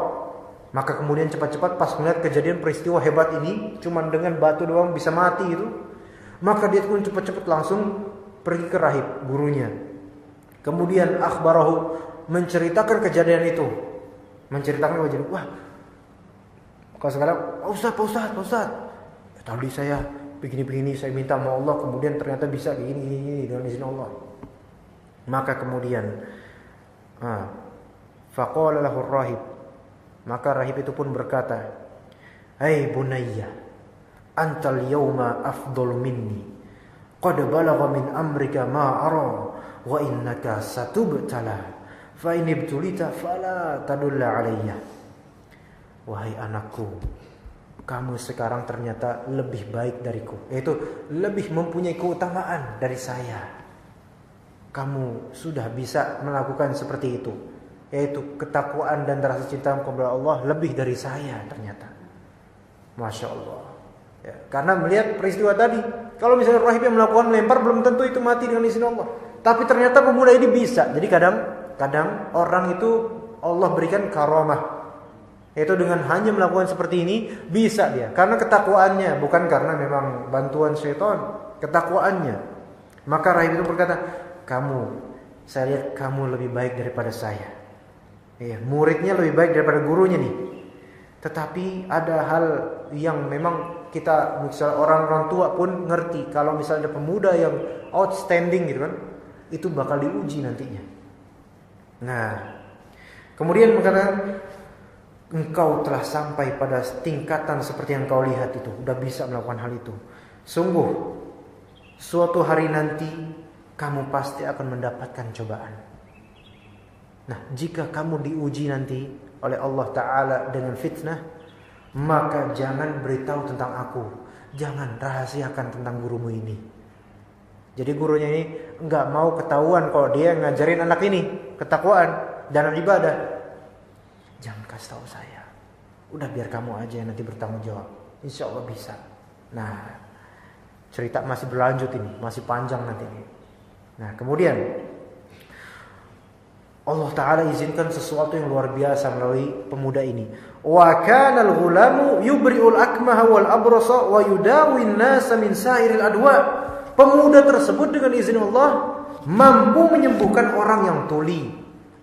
Maka kemudian cepat-cepat pas melihat kejadian peristiwa hebat ini, cuman dengan batu doang bisa mati itu, maka dia pun cepat-cepat langsung pergi ke rahib gurunya. Kemudian akhbarahu, menceritakan kejadian itu. Menceritakan kejadian, wah, kalau sekarang, Pak Ustaz, tadi saya begini-begini, saya minta sama Allah, kemudian ternyata bisa begini dengan izin Allah. Maka kemudian faqala lahu rahib, maka rahib itu pun berkata, "Hai bunayya, antal yawma afdal minni, qad balagha min amrika ma ara, wa innaka satubtala, fa in ibtulita fala tadulla alayya." Wahai anakku, kamu sekarang ternyata lebih baik dariku, yaitu lebih mempunyai keutamaan dari saya. kamu sudah bisa melakukan seperti itu, yaitu ketakwaan dan rasa cinta kepada Allah lebih dari saya ternyata. Masya Allah. Ya, karena melihat peristiwa tadi, kalau misalnya rahib yang melakukan melempar belum tentu itu mati dengan izin Allah. Tapi ternyata pemuda ini bisa. Jadi kadang orang itu Allah berikan karamah, yaitu dengan hanya melakukan seperti ini bisa dia, karena ketakwaannya, bukan karena memang bantuan syaitan, ketakwaannya. Maka rahib itu berkata, saya lihat kamu lebih baik daripada saya. Ya, muridnya lebih baik daripada gurunya nih. Tetapi ada hal yang memang kita, misalnya orang tua pun ngerti, kalau misalnya ada pemuda yang outstanding gitu kan, itu bakal diuji nantinya. Nah, kemudian mengatakan, engkau telah sampai pada tingkatan seperti yang kau lihat itu, udah bisa melakukan hal itu. Sungguh, suatu hari nanti kamu pasti akan mendapatkan cobaan. Nah, jika kamu diuji nanti oleh Allah Ta'ala dengan fitnah, maka jangan beritahu tentang aku, jangan rahasiakan tentang gurumu ini. Jadi gurunya ini enggak mau ketahuan kalau dia ngajarin anak ini ketakwaan dan ibadah. Jangan kasih tahu saya, udah biar kamu aja yang nanti bertanggung jawab. Insya Allah bisa. Nah, cerita masih berlanjut ini, masih panjang nanti ini. Nah, kemudian Allah Ta'ala izinkan sesuatu yang luar biasa melalui pemuda ini. Wa kana al-ghulamu yubri'ul akmaha wal abrasa wa yudawi an-nasa min sa'iril adwa. Pemuda tersebut dengan izin Allah mampu menyembuhkan orang yang tuli,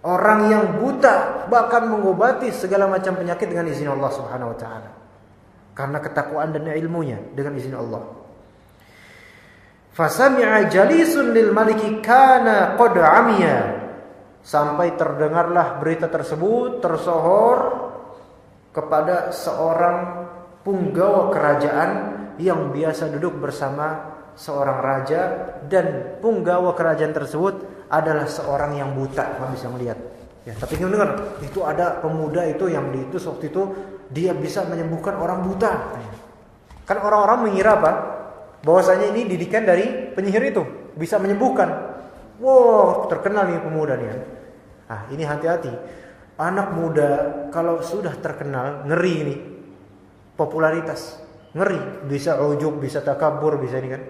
orang yang buta, bahkan mengobati segala macam penyakit dengan izin Allah Subhanahu wa taala. Karena ketakwaan dan ilmunya dengan izin Allah. Fasami'a jalisun lil maliki kana qad 'amiya. Sampai terdengarlah berita tersebut tersohor kepada seorang punggawa kerajaan yang biasa duduk bersama seorang raja, dan punggawa kerajaan tersebut adalah seorang yang buta, nggak bisa melihat. Ya, tapi dengar, itu ada pemuda itu yang diutus waktu itu, dia bisa menyembuhkan orang buta. Kan orang-orang mengira apa? Bahwasanya ini didikan dari penyihir itu, bisa menyembuhkan. Wow, terkenal nih pemuda nih. Ah, ini hati-hati. Anak muda kalau sudah terkenal, ngeri ini. Popularitas, ngeri. Bisa ujub, bisa takabur, bisa ini kan.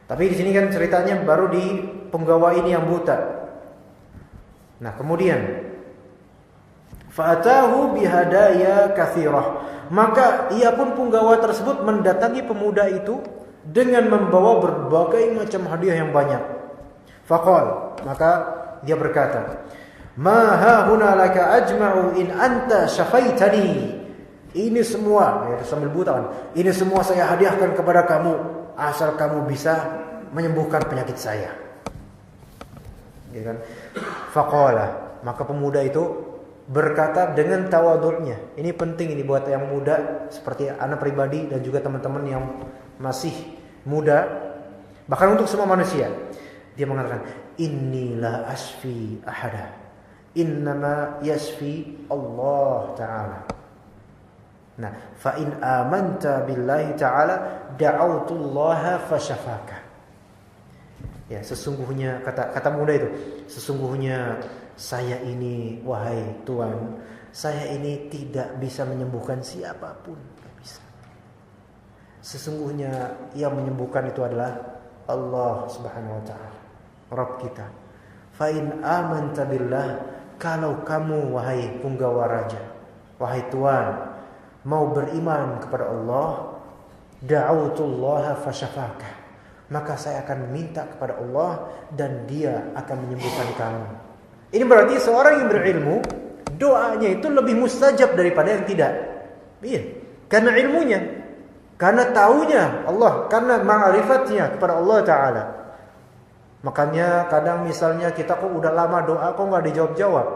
Tapi di sini kan ceritanya baru di penggawa ini yang buta. Nah, kemudian fa'atahu bihadaya katsirah. Maka ia pun penggawa tersebut mendatangi pemuda itu dengan membawa berbagai macam hadiah yang banyak. Faqal, maka dia berkata, "Ma hahuna laka ajma'u in anta syafaitani." Ini semua, ya, sambil buta kan. Ini semua saya hadiahkan kepada kamu asal kamu bisa menyembuhkan penyakit saya. Gitu kan? Faqala, maka pemuda itu berkata dengan tawadhu'nya. Ini penting ini buat yang muda seperti anak pribadi dan juga teman-teman yang masih muda, bahkan untuk semua manusia. Dia mengatakan, "Inni la asfi ahada, innama yasfi Allah Ta'ala." Nah, fa in amanta billahi ta'ala da'autullaha fasyafaka. Ya, sesungguhnya kata muda itu, sesungguhnya saya ini, wahai Tuhan, saya ini tidak bisa menyembuhkan siapapun, tidak bisa. Sesungguhnya yang menyembuhkan itu adalah Allah Subhanahu wa taala, Rabb kita. Fa in amanta billah, kalau kamu wahai punggawa raja, wahai Tuhan, mau beriman kepada Allah, da'autullaha fasyafaka, maka saya akan minta kepada Allah dan Dia akan menyembuhkan kamu. Ini berarti seorang yang berilmu, doanya itu lebih mustajab daripada yang tidak. Iya, karena ilmunya, karena taunya Allah, karena ma'rifatnya kepada Allah Ta'ala. Makanya kadang misalnya kita kok udah lama doa kok gak dijawab-jawab,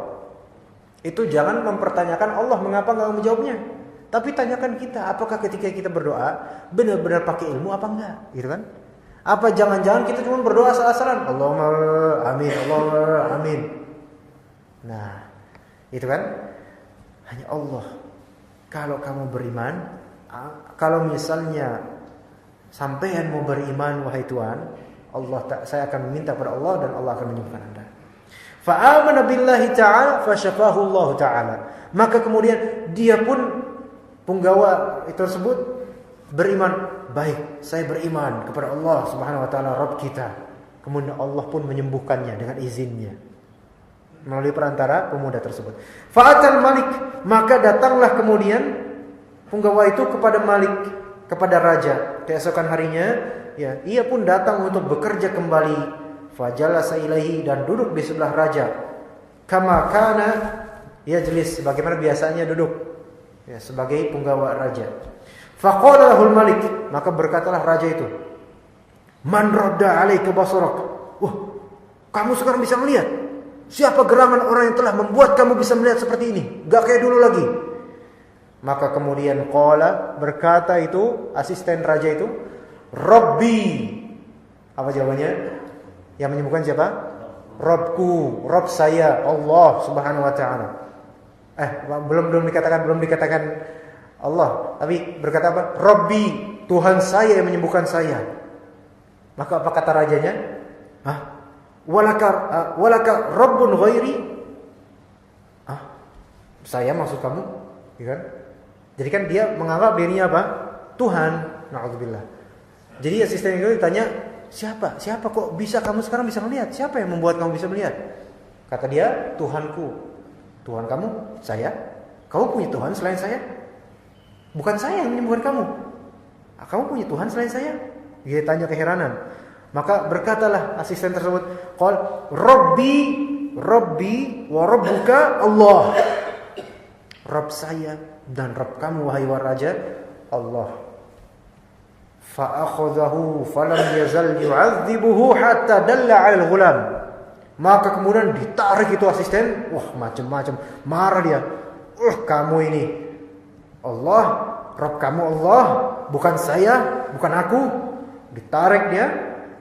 itu jangan mempertanyakan Allah mengapa gak menjawabnya, tapi tanyakan kita, apakah ketika kita berdoa benar-benar pakai ilmu apa enggak, gitu kan? Apa jangan-jangan kita cuma berdoa asal-asalan, Allahumma amin, Allahumma amin. Nah, itu kan hanya Allah. Kalau kamu beriman, kalau misalnya sampean mau beriman wahai Tuhan, Saya akan meminta kepada Allah dan Allah akan menyembuhkan Anda. Fa'amana billahi ta'ala fasyafahu Allah ta'ala. Maka kemudian dia pun punggawa itu tersebut beriman, baik, saya beriman kepada Allah Subhanahu wa taala Rabb kita. Kemudian Allah pun menyembuhkannya dengan izinnya melalui perantara pemuda tersebut. Fa'atal Malik, maka datanglah kemudian punggawa itu kepada Malik, kepada raja. Keesokan harinya, ya, ia pun datang untuk bekerja kembali. Fajalasa ilaihi, dan duduk di sebelah raja. Kama kana yajlis, bagaimana biasanya duduk, ya, sebagai punggawa raja. Faqala lahul Malik, maka berkatalah raja itu, man radda alaika basarak. Wah, kamu sekarang bisa melihat. Siapa gerangan orang yang telah membuat kamu bisa melihat seperti ini? Gak kayak dulu lagi. Maka kemudian qala, berkata itu asisten raja itu, Rabbi. Apa jawabannya? Yang menyembuhkan siapa? Rabbku, Rabb saya, Allah Subhanahu wa taala. Belum dikatakan Allah, tapi berkata apa? Rabbi, Tuhan saya yang menyembuhkan saya. Maka apa kata rajanya? Walaka Rabbun ghairi? Saya maksud kamu, kan? Jadi kan dia menganggap dirinya apa? Tuhan. Na'udzubillah. Jadi asisten itu ditanya, Siapa kok bisa kamu sekarang bisa melihat? Siapa yang membuat kamu bisa melihat? Kata dia, Tuhanku. Tuhan kamu? Saya. Kamu punya Tuhan selain saya? Bukan saya yang menyembuhkan kamu. Kamu punya Tuhan selain saya? Dia tanya keheranan. Maka berkatalah asisten tersebut, qal Rabbi wa Rabbuka Allah. Rabb saya dan Rabb kamu wahai raja Allah. Fa'akhadhahu falam yazal yu'adzibuhu hatta dalla 'ala al-ghulam. Maka kemudian ditarik itu asisten, macam-macam, marah dia. Kamu ini Allah, Rabb kamu Allah, bukan saya, bukan aku. Ditarik dia,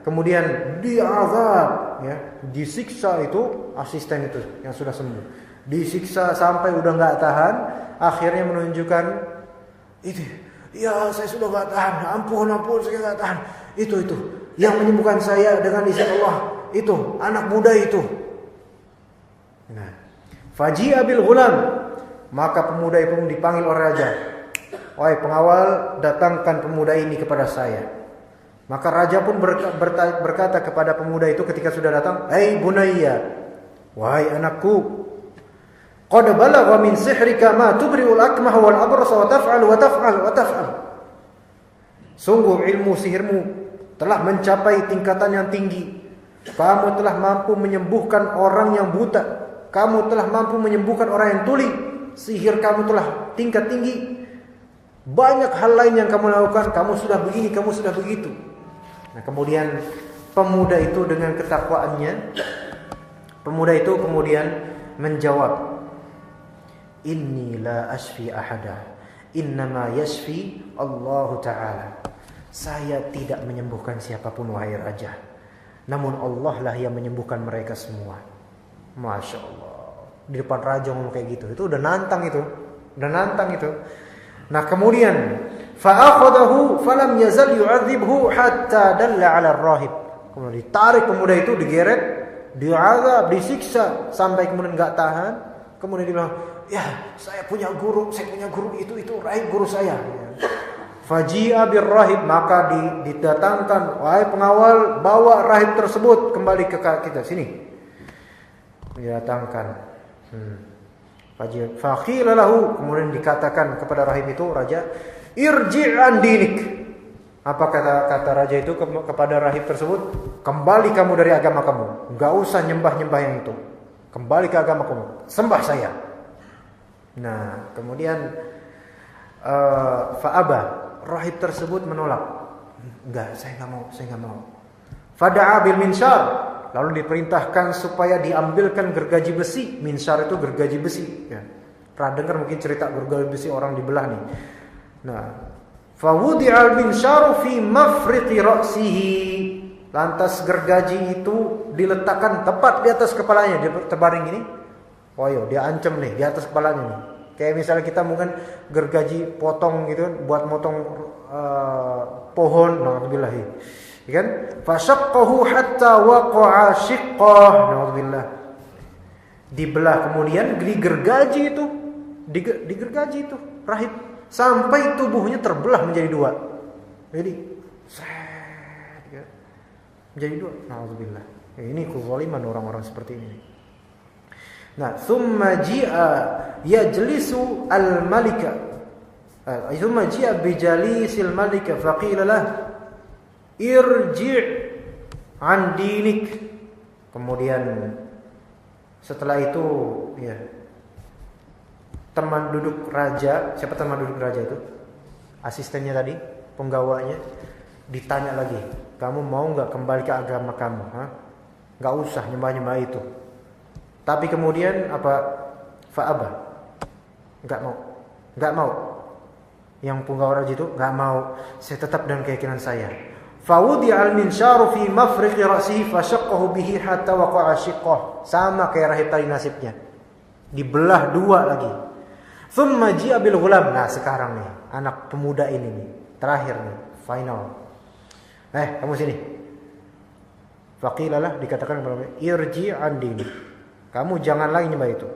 kemudian diazab, ya, disiksa itu asisten itu yang sudah sembuh. Disiksa sampai udah enggak tahan, akhirnya menunjukkan itu. Ya, saya sudah enggak tahan. Ampun, saya enggak tahan. Itu yang menyembuhkan saya dengan izin Allah. Itu anak muda itu. Nah, faji'a bil ghulam, maka pemuda itu dipanggil oleh raja. Wahai pengawal, datangkan pemuda ini kepada saya. Maka raja pun berkata kepada pemuda itu ketika sudah datang, "Hai bunayya, wahai anakku, qad balagha min sihrika ma tubri'ul akmah wal abrasa wa taf'al. Sungguh ilmu sihirmu telah mencapai tingkatan yang tinggi. Kamu telah mampu menyembuhkan orang yang buta. Kamu telah mampu menyembuhkan orang yang tuli. Sihir kamu telah tingkat tinggi. Banyak hal lain yang kamu lakukan. Kamu sudah begini, kamu sudah begitu." Nah, kemudian pemuda itu dengan ketakwaannya, pemuda itu kemudian menjawab, "Inni la ashfi ahada, innama yashfi Allah Ta'ala." Saya tidak menyembuhkan siapapun wahai raja, namun Allah lah yang menyembuhkan mereka semua. Masya Allah. Di depan raja ngomong kayak gitu, itu udah nantang itu. Nah kemudian fa'akhadahu falam yazal yu'adzibhu hatta dalla 'ala ar-rahib. Kemudian ditarik pemuda itu, digeret, diazab, disiksa sampai kemudian enggak tahan. Kemudian dia bilang, "Ya, saya punya guru itu rahib guru saya." Faji'a bir-rahib, maka didatangkan, wahai pengawal, bawa rahib tersebut kembali ke kita sini. Didatangkan. Fakhila lahu, kemudian dikatakan kepada rahib itu, raja, "Irji'an dinik." Apa kata raja itu kepada rahib tersebut? "Kembali kamu dari agama kamu. Enggak usah nyembah-nyembah yang itu. Kembali ke agama kamu. Sembah saya." Nah, kemudian fa'aba, rahib tersebut menolak. "Enggak, saya enggak mau. Fada'a bil minsyar." Lalu diperintahkan supaya diambilkan gergaji besi. Minsyar itu gergaji besi, ya. Pernah dengar mungkin cerita gergaji besi orang dibelah nih. Nah, fawudi'al minsyaru fi mafriqi ra'sihi. Lantas gergaji itu diletakkan tepat di atas kepalanya, dia terbaring gini. Dia ancam nih di atas kepalanya nih. Kayak misalnya kita mungkin gergaji potong gitu kan, buat motong pohon, na'udzubillahi. kan? Fashaqqahu hatta waqa'a shiqqah. Nauzubillah. Dibelah kemudian digergaji itu, digergaji itu rahim sampai tubuhnya terbelah menjadi dua. Jadi menjadi dua. Nauzubillah. Ini kezaliman orang-orang seperti ini. Nah, thumma ji'a yajlisu al-malika. Thumma ji'a bijalisil malika faqila lah irji' an dinik. Kemudian setelah itu ya, teman duduk raja, siapa teman duduk raja itu? Asistennya tadi, penggawanya, ditanya lagi, kamu mau enggak kembali ke agama kamu? Enggak usah nyembah-nyembah itu. Tapi kemudian apa? Fa'aba. Enggak mau. Enggak mau. Yang penggawa raja itu enggak mau. Saya tetap dengan keyakinan saya. Fawudi al-minsharu fi mafriqi ra'sihi fashaqqahu bihi hatta waqa'a shiqqah. Sama kayak rahib tadi nasibnya. Dibelah dua lagi. Thumma ji'a bil ghulam. Nah, sekarang nih, anak pemuda ini nih, terakhir nih, final. Kamu sini. Faqilalah, dikatakan kepada irji' an dinik. Kamu jangan lagi nyembah itu.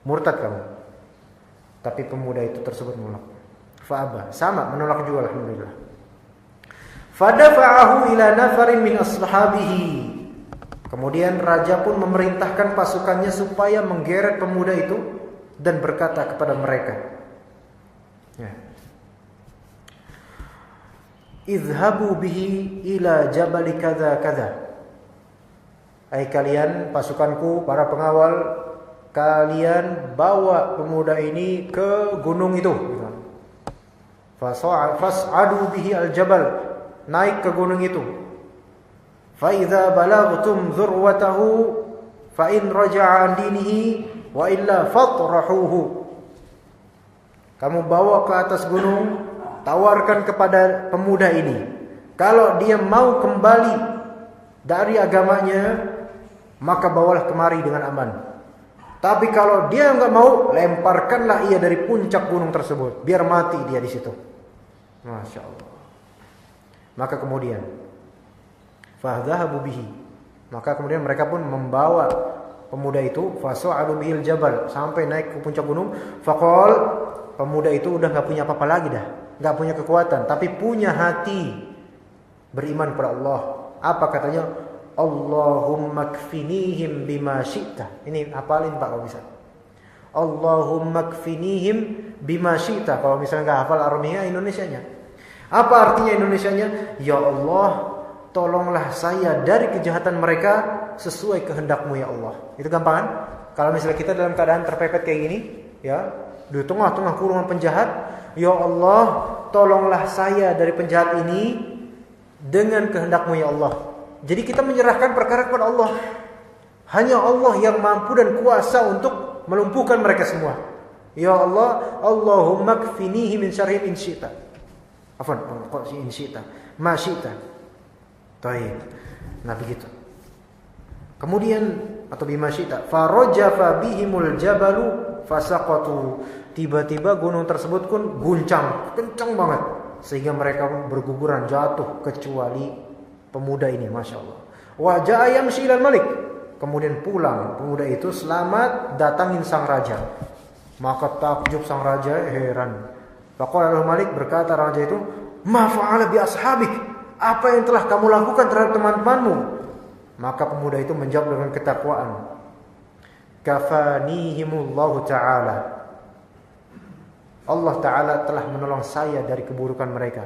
Murtad kamu. Tapi pemuda itu tersebut menolak. Fa'aba, sama menolak juga alhamdulillah. Fadafa'ahu ila nafarin min ashabihi. Kemudian raja pun memerintahkan pasukannya supaya menggeret pemuda itu dan berkata kepada mereka, ya, idhabu bihi ila jabali kadza kadza. Hai kalian pasukanku, para pengawal, kalian bawa pemuda ini ke gunung itu. Fas'adu bihi al-jabal, naik ke gunung itu. Fa idza balagtum dzurwatahu fa in raja'a an dinihi wa illa fatrahuhu. Kamu bawa ke atas gunung, tawarkan kepada pemuda ini. Kalau dia mau kembali dari agamanya, maka bawalah kemari dengan aman. Tapi kalau dia enggak mau, lemparkanlah ia dari puncak gunung tersebut, biar mati dia di situ. Masya Allah. Maka kemudian fadhahabu bihi. Maka kemudian mereka pun membawa pemuda itu, fasa'adu bihil jabal, sampai naik ke puncak gunung. Faqal, pemuda itu udah enggak punya apa-apa lagi dah, enggak punya kekuatan, tapi punya hati beriman kepada Allah. Apa katanya? Allahumma kfinihim bima syi'ta. Ini hafalin Pak kalau bisa. Allahumma kfinihim bima syi'ta. Kalau misalnya enggak hafal Arabnya, Indonesianya. Apa artinya Indonesianya? Ya Allah, tolonglah saya dari kejahatan mereka sesuai kehendak-Mu ya Allah. Itu gampang kan? Kalau misalnya kita dalam keadaan terpepet kayak gini, ya, di tengah-tengah kurungan penjahat, ya Allah, tolonglah saya dari penjahat ini dengan kehendak-Mu ya Allah. Jadi kita menyerahkan perkara kepada Allah. Hanya Allah yang mampu dan kuasa untuk melumpuhkan mereka semua. Ya Allah, Allahumma kfinihi min syarrihim in syi'ta. Afwan, in syi'ta, ma syi'ta. Baik. Nah begitu. Kemudian atau bima syi'ta, farajafa bihimul jabalu fasaqatu. Tiba-tiba gunung tersebut pun guncang, kencang banget, sehingga mereka berguguran jatuh kecuali pemuda ini, masya Allah. Wajah ayam silal malik. Kemudian pulang pemuda itu selamat datangin sang raja. Maka takjub sang raja, heran. Faqala lahu Malik, berkata raja itu, ma fa'ala bi ashabik? Apa yang telah kamu lakukan terhadap teman-temanmu? Maka pemuda itu menjawab dengan ketakwaan, kafanihimullahu ta'ala. Allah Ta'ala telah menolong saya dari keburukan mereka.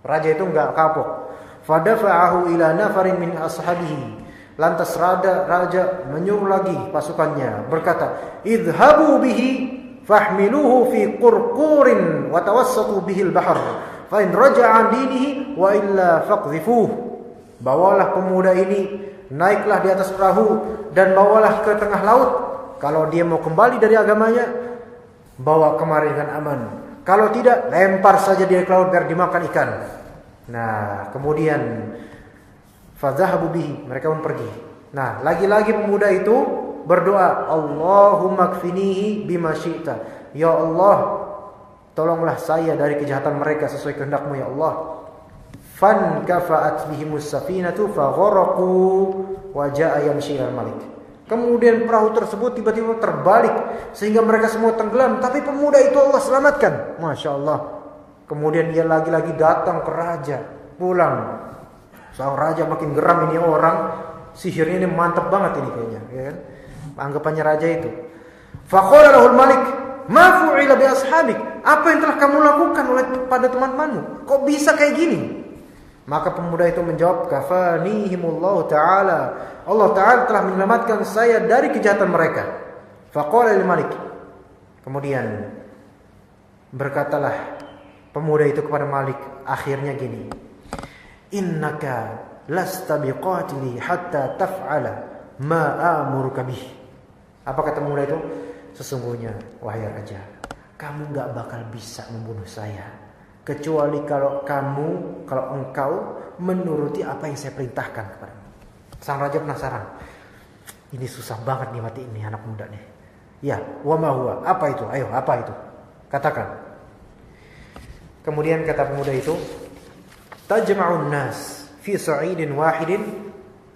Raja itu enggak kapok. Fadafa'ahu ila nafarin min ashabihi. Lantas raja menyuruh lagi pasukannya, berkata, idhabu bihi fahmiluhu fi qurqurin wa tawassatu bihi al-bahr fa in raja'a an dinihi wa illa faqdhifuh. Bawalah pemuda ini, naiklah di atas perahu dan bawalah ke tengah laut. Kalau dia mau kembali dari agamanya, bawa kemari dengan aman. Kalau tidak, lempar saja dia ke laut biar dimakan ikan. Nah, kemudian fadhahabu bihi, mereka pun pergi. Nah, lagi-lagi pemuda itu berdoa, Allahumma kfinihi bima syi'ta. Ya Allah, tolonglah saya dari kejahatan mereka sesuai kehendak-Mu ya Allah. fan kafa'at bihimus safinatu fagharaqu wa jaa yamshi al malik. Kemudian perahu tersebut tiba-tiba terbalik sehingga mereka semua tenggelam, tapi pemuda itu Allah selamatkan. Masya Allah. Kemudian dia lagi-lagi datang ke raja, pulang. Sang raja makin geram, ini orang sihirnya ini mantap banget ini kayaknya, ya kan? Anggapannya raja itu. Faqala lahul malik, "Ma fu'ila bi ashabik?" Apa yang telah kamu lakukan oleh pada teman-temanmu? Kok bisa kayak gini? Maka pemuda itu menjawab, "Kafanihimullahu ta'ala." Allah Ta'ala telah menyelamatkan saya dari kejahatan mereka. Faqala lil malik. Kemudian berkatalah pemuda itu kepada Malik, akhirnya gini, "Innaka lasta biqatili hatta taf'ala ma amuruka bih." Apa kata pemuda itu? Sesungguhnya wahai raja, kamu gak bakal bisa membunuh saya kecuali kalau engkau menuruti apa yang saya perintahkan kepadamu. Sang raja penasaran. Ini susah banget nih mati ini anak muda nih. Ya, wa ma huwa? Apa itu? Ayo, apa itu? Katakan. Kemudian kata pemuda itu, "Tajma'un nas fi sa'idin wahidin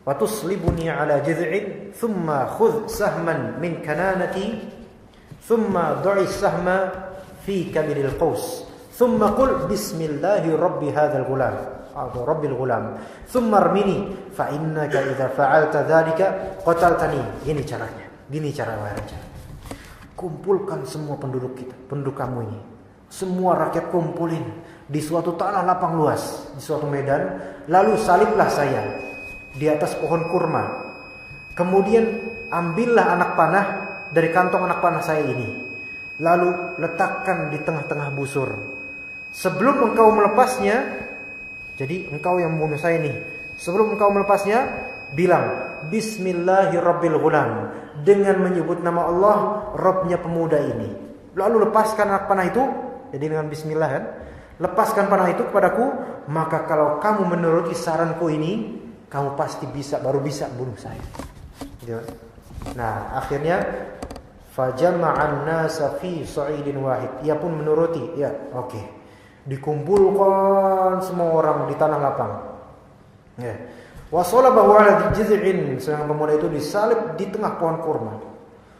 wa tuslibuni ala jiz'in thumma khudh sahman min kananati thumma du'i sahma fi kabiril qaus thumma qul bismillahi rabbi hadzal ghulam atau rabbil ghulam thumma armini fa innaka idza fa'alta dzalika qataltani." Gini caranya. Gini cara raja. Kumpulkan semua penduduk kita, penduduk kamu ini. Semua rakyat kumpulin di suatu tanah lapang luas, di suatu medan, lalu saliblah saya di atas pohon kurma. Kemudian ambillah anak panah dari kantong anak panah saya ini, lalu letakkan di tengah-tengah busur. Sebelum engkau melepasnya, jadi engkau yang membunuh saya ini, sebelum engkau melepasnya, bilang Bismillahirrabbilghulam, dengan menyebut nama Allah, Rabbnya pemuda ini. Lalu lepaskan anak panah itu, jadi dengan bismillah kan, lepaskan panah itu kepadaku, maka kalau kamu menuruti saranku ini, kamu pasti baru bisa bunuh saya. Nah, akhirnya fajama'an nasa fi sa'idin wahid. Ia pun menuruti. Ya, oke. Dikumpulkan semua orang di tanah lapang. Ya. Wa salabahu 'ala jiz'in, sedang pemuda itu disalib di tengah pohon kurma.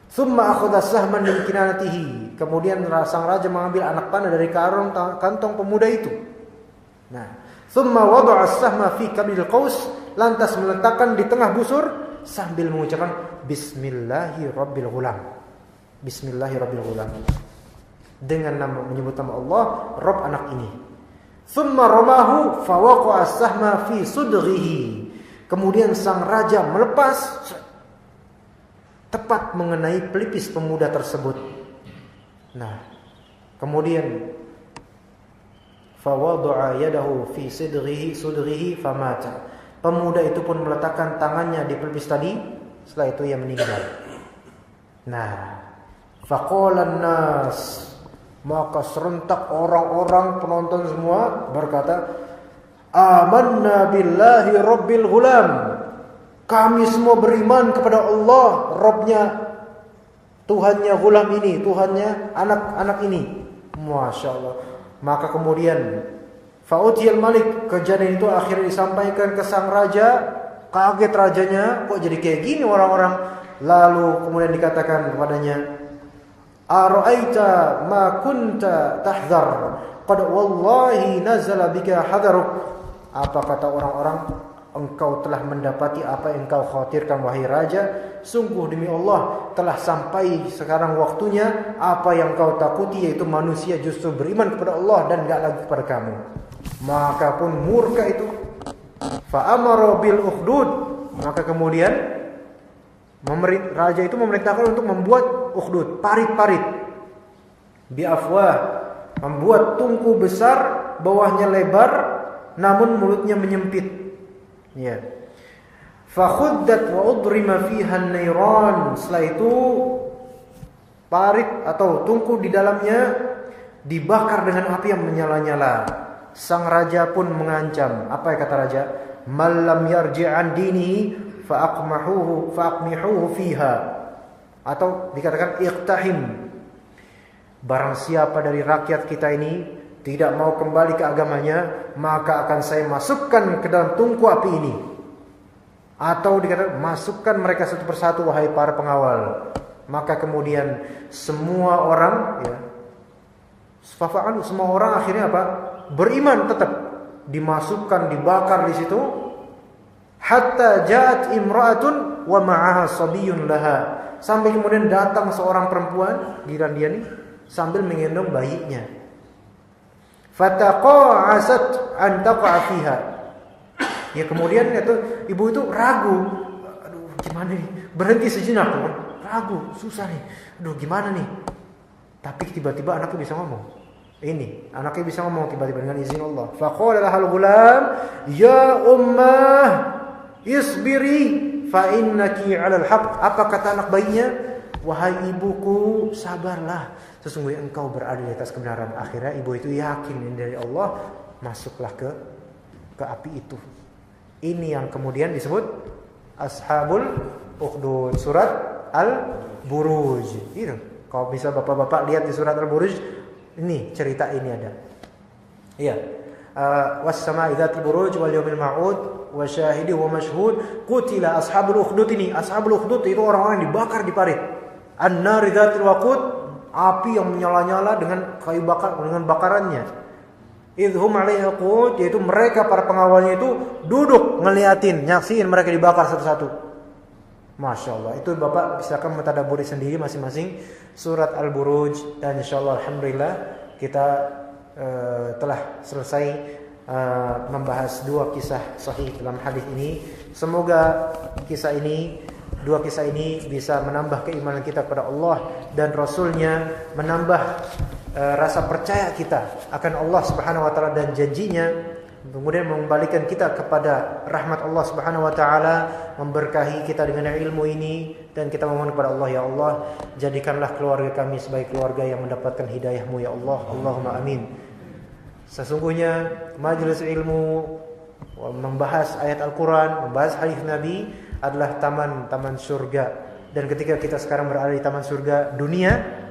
Thumma akhadha sahman min kinanatihi. Kemudian sang raja mengambil anak panah dari kantong pemuda itu. Nah, thumma wada'a as-sahma fi kabil qaus, lantas meletakkan di tengah busur sambil mengucapkan Bismillahirrabbilghulam. Bismillahirrabbilghulam. Dengan menyebut nama Allah, Rabb anak ini. Thumma ramahu fa waqa'a as-sahma fi sudghihi. Kemudian sang raja melepas tepat mengenai pelipis pemuda tersebut. Nah, kemudian fawadha'a yadahu fi sudghihi famata. Pemuda itu pun meletakkan tangannya di pelipis tadi, setelah itu ia meninggal. Nah, faqalan nas, maka serentak orang-orang penonton semua berkata, amanna billahi rabbil ghulam. Kami semua beriman kepada Allah, Rabbnya, Tuhannya gulam ini, Tuhannya anak-anak ini. Masya Allah. Maka kemudian fa'utiyal malik, kejadian itu akhirnya disampaikan ke sang raja. Kaget rajanya, kok jadi kayak gini orang-orang. Lalu kemudian dikatakan kepadanya, ara'aita ma kunta tahdzar, qad wallahi nazala bika hadaruk. Apa kata orang-orang? Engkau telah mendapati apa yang engkau khawatirkan wahai raja. Sungguh demi Allah telah sampai sekarang waktunya apa yang kau takuti, yaitu manusia justru beriman kepada Allah dan enggak lagi kepada kamu. Maka pun murka itu. Fa'amara bil ukhdud. Maka kemudian raja itu memerintahkan untuk membuat ukhdud, parit-parit. Bi'afwah, membuat tungku besar, bawahnya lebar, namun mulutnya menyempit. Ya. Fakhuddat wa udrima fiha an-nairan. Setelah itu parit atau tungku di dalamnya dibakar dengan api yang menyala-nyala. Sang raja pun mengancam. Apa yang kata raja? Man lam yarji' an dinihi fa'aqmihuhu fiha. Atau dikatakan iqtahim. Barang siapa dari rakyat kita ini tidak mau kembali ke agamanya, maka akan saya masukkan ke dalam tungku api ini. Atau dikatakan, masukkan mereka satu persatu wahai para pengawal. Maka kemudian semua orang, ya, fafa'alu, semua orang akhirnya apa? Beriman tetap, dimasukkan, dibakar di situ. Hatta ja'at imra'atun wa ma'aha sabiyyun laha. Sampai kemudian datang seorang perempuan, giliran dia nih, sambil menggendong bayinya. Fataqa'asat an taqa'a fiha. Ya kemudian itu ibu itu ragu. Aduh, gimana nih? Berhenti sejenak, ragu, susah nih. Aduh, gimana nih? Tapi tiba-tiba anaknya bisa ngomong. Ini, anaknya bisa ngomong tiba-tiba dengan izin Allah. Faqala lahal ghulam, ya ummah, isbiri fa innaki 'alal haqq. Apa kata anak bayinya? Wahai ibuku, sabarlah, sesungguhnya engkau berada di atas kebenaran. Akhirnya ibu itu yakin ini dari Allah, masuklah ke api itu. Ini yang kemudian disebut Ashabul Ukhdud, surat Al-Buruj. Itu. Kalau bisa bapak-bapak lihat di surat Al-Buruj, ini cerita ini ada. Iya. Was-sama'i dzatil buruj wal yawmil ma'ud wa syahidi wa mashhud qutila ashabul ukhdud. Ini ashabul ukhdud itu orang-orang yang dibakar di parit. An-nar dzatil waqud, api yang menyala-nyala dengan kayu bakar, dengan bakarannya. Idhum 'alaiha qud, yaitu mereka para pengawalnya itu duduk ngeliatin, nyaksiin mereka dibakar satu-satu. Masya Allah. Itu Bapak silakan mentadaburi sendiri masing-masing surat Al-Buruj. Dan insyaallah alhamdulillah kita telah selesai membahas dua kisah sahih dalam hadis ini. Semoga dua kisah ini bisa menambah keimanan kita kepada Allah dan Rasulnya, menambah rasa percaya kita akan Allah Subhanahu wa taala dan janjinya, kemudian mengembalikan kita kepada rahmat Allah Subhanahu wa taala, memberkahi kita dengan ilmu ini, dan kita memohon kepada Allah, ya Allah, jadikanlah keluarga kami sebagai keluarga yang mendapatkan hidayah-Mu ya Allah. Allahumma amin. Sesungguhnya majelis ilmu membahas ayat Al-Quran, membahas hadis Nabi adalah taman surga. Dan ketika kita sekarang berada di taman surga dunia,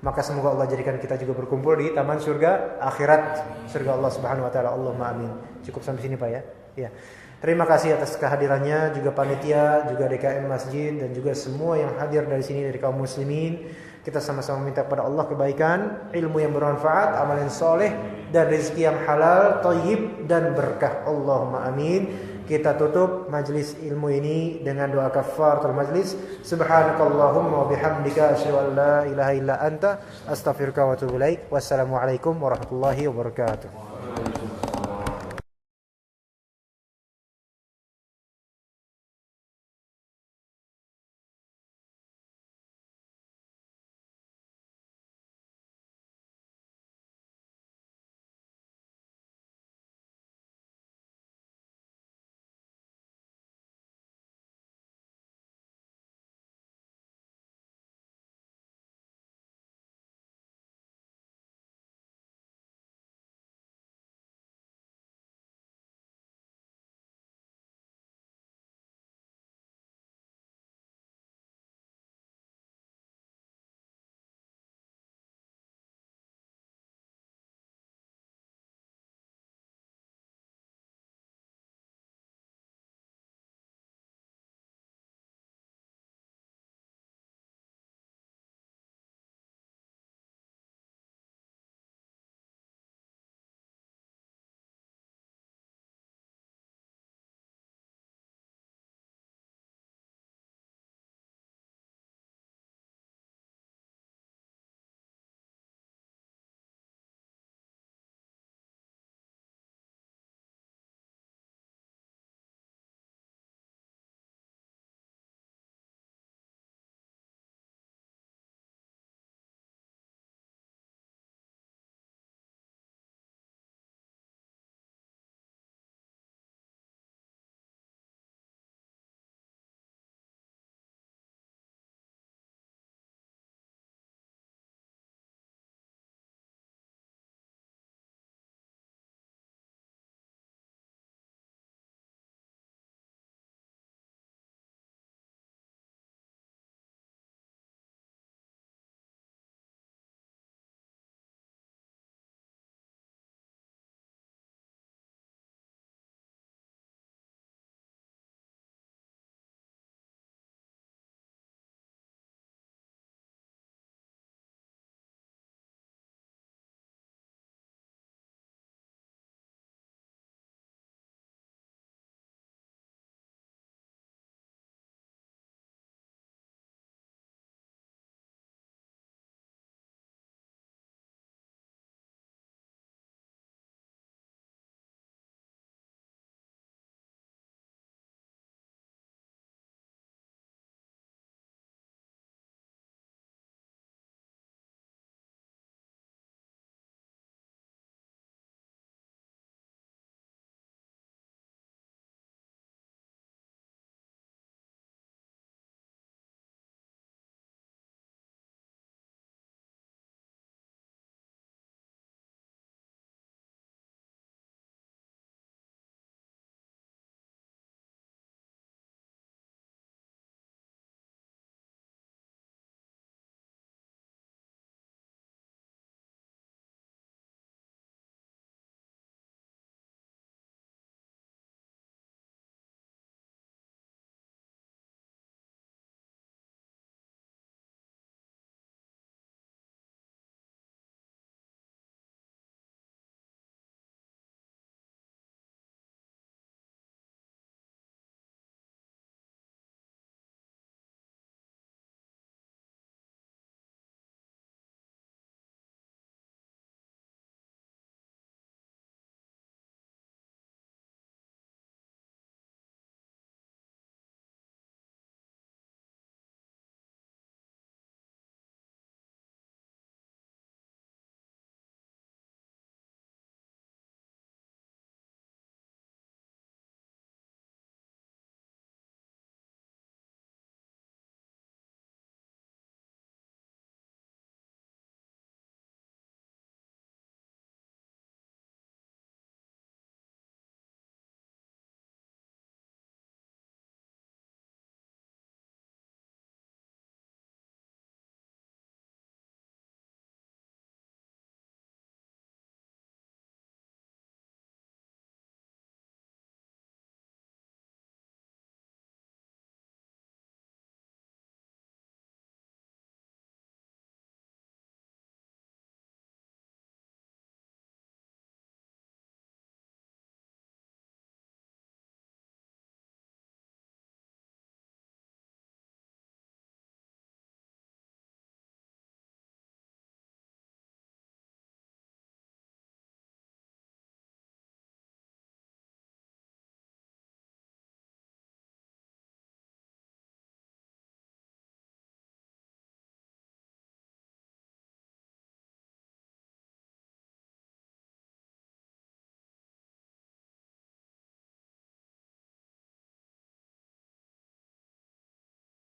maka semoga Allah jadikan kita juga berkumpul di taman surga akhirat, surga Allah Subhanahu wa taala. Allahumma amin. Cukup sampai sini Pak ya. Ya. Terima kasih atas kehadirannya, juga panitia, juga DKM Masjid, dan juga semua yang hadir dari sini dari kaum muslimin. Kita sama-sama minta kepada Allah kebaikan, ilmu yang bermanfaat, amal yang soleh, dan rezeki yang halal, thayyib, dan berkah. Allahumma amin. Kita tutup majlis ilmu ini dengan doa kafaratul majlis. Subhanakallahumma wa bihamdika asyhadu an la ilaha illa anta astaghfiruka wa atubu ilaik. Wassalamualaikum warahmatullahi wabarakatuh.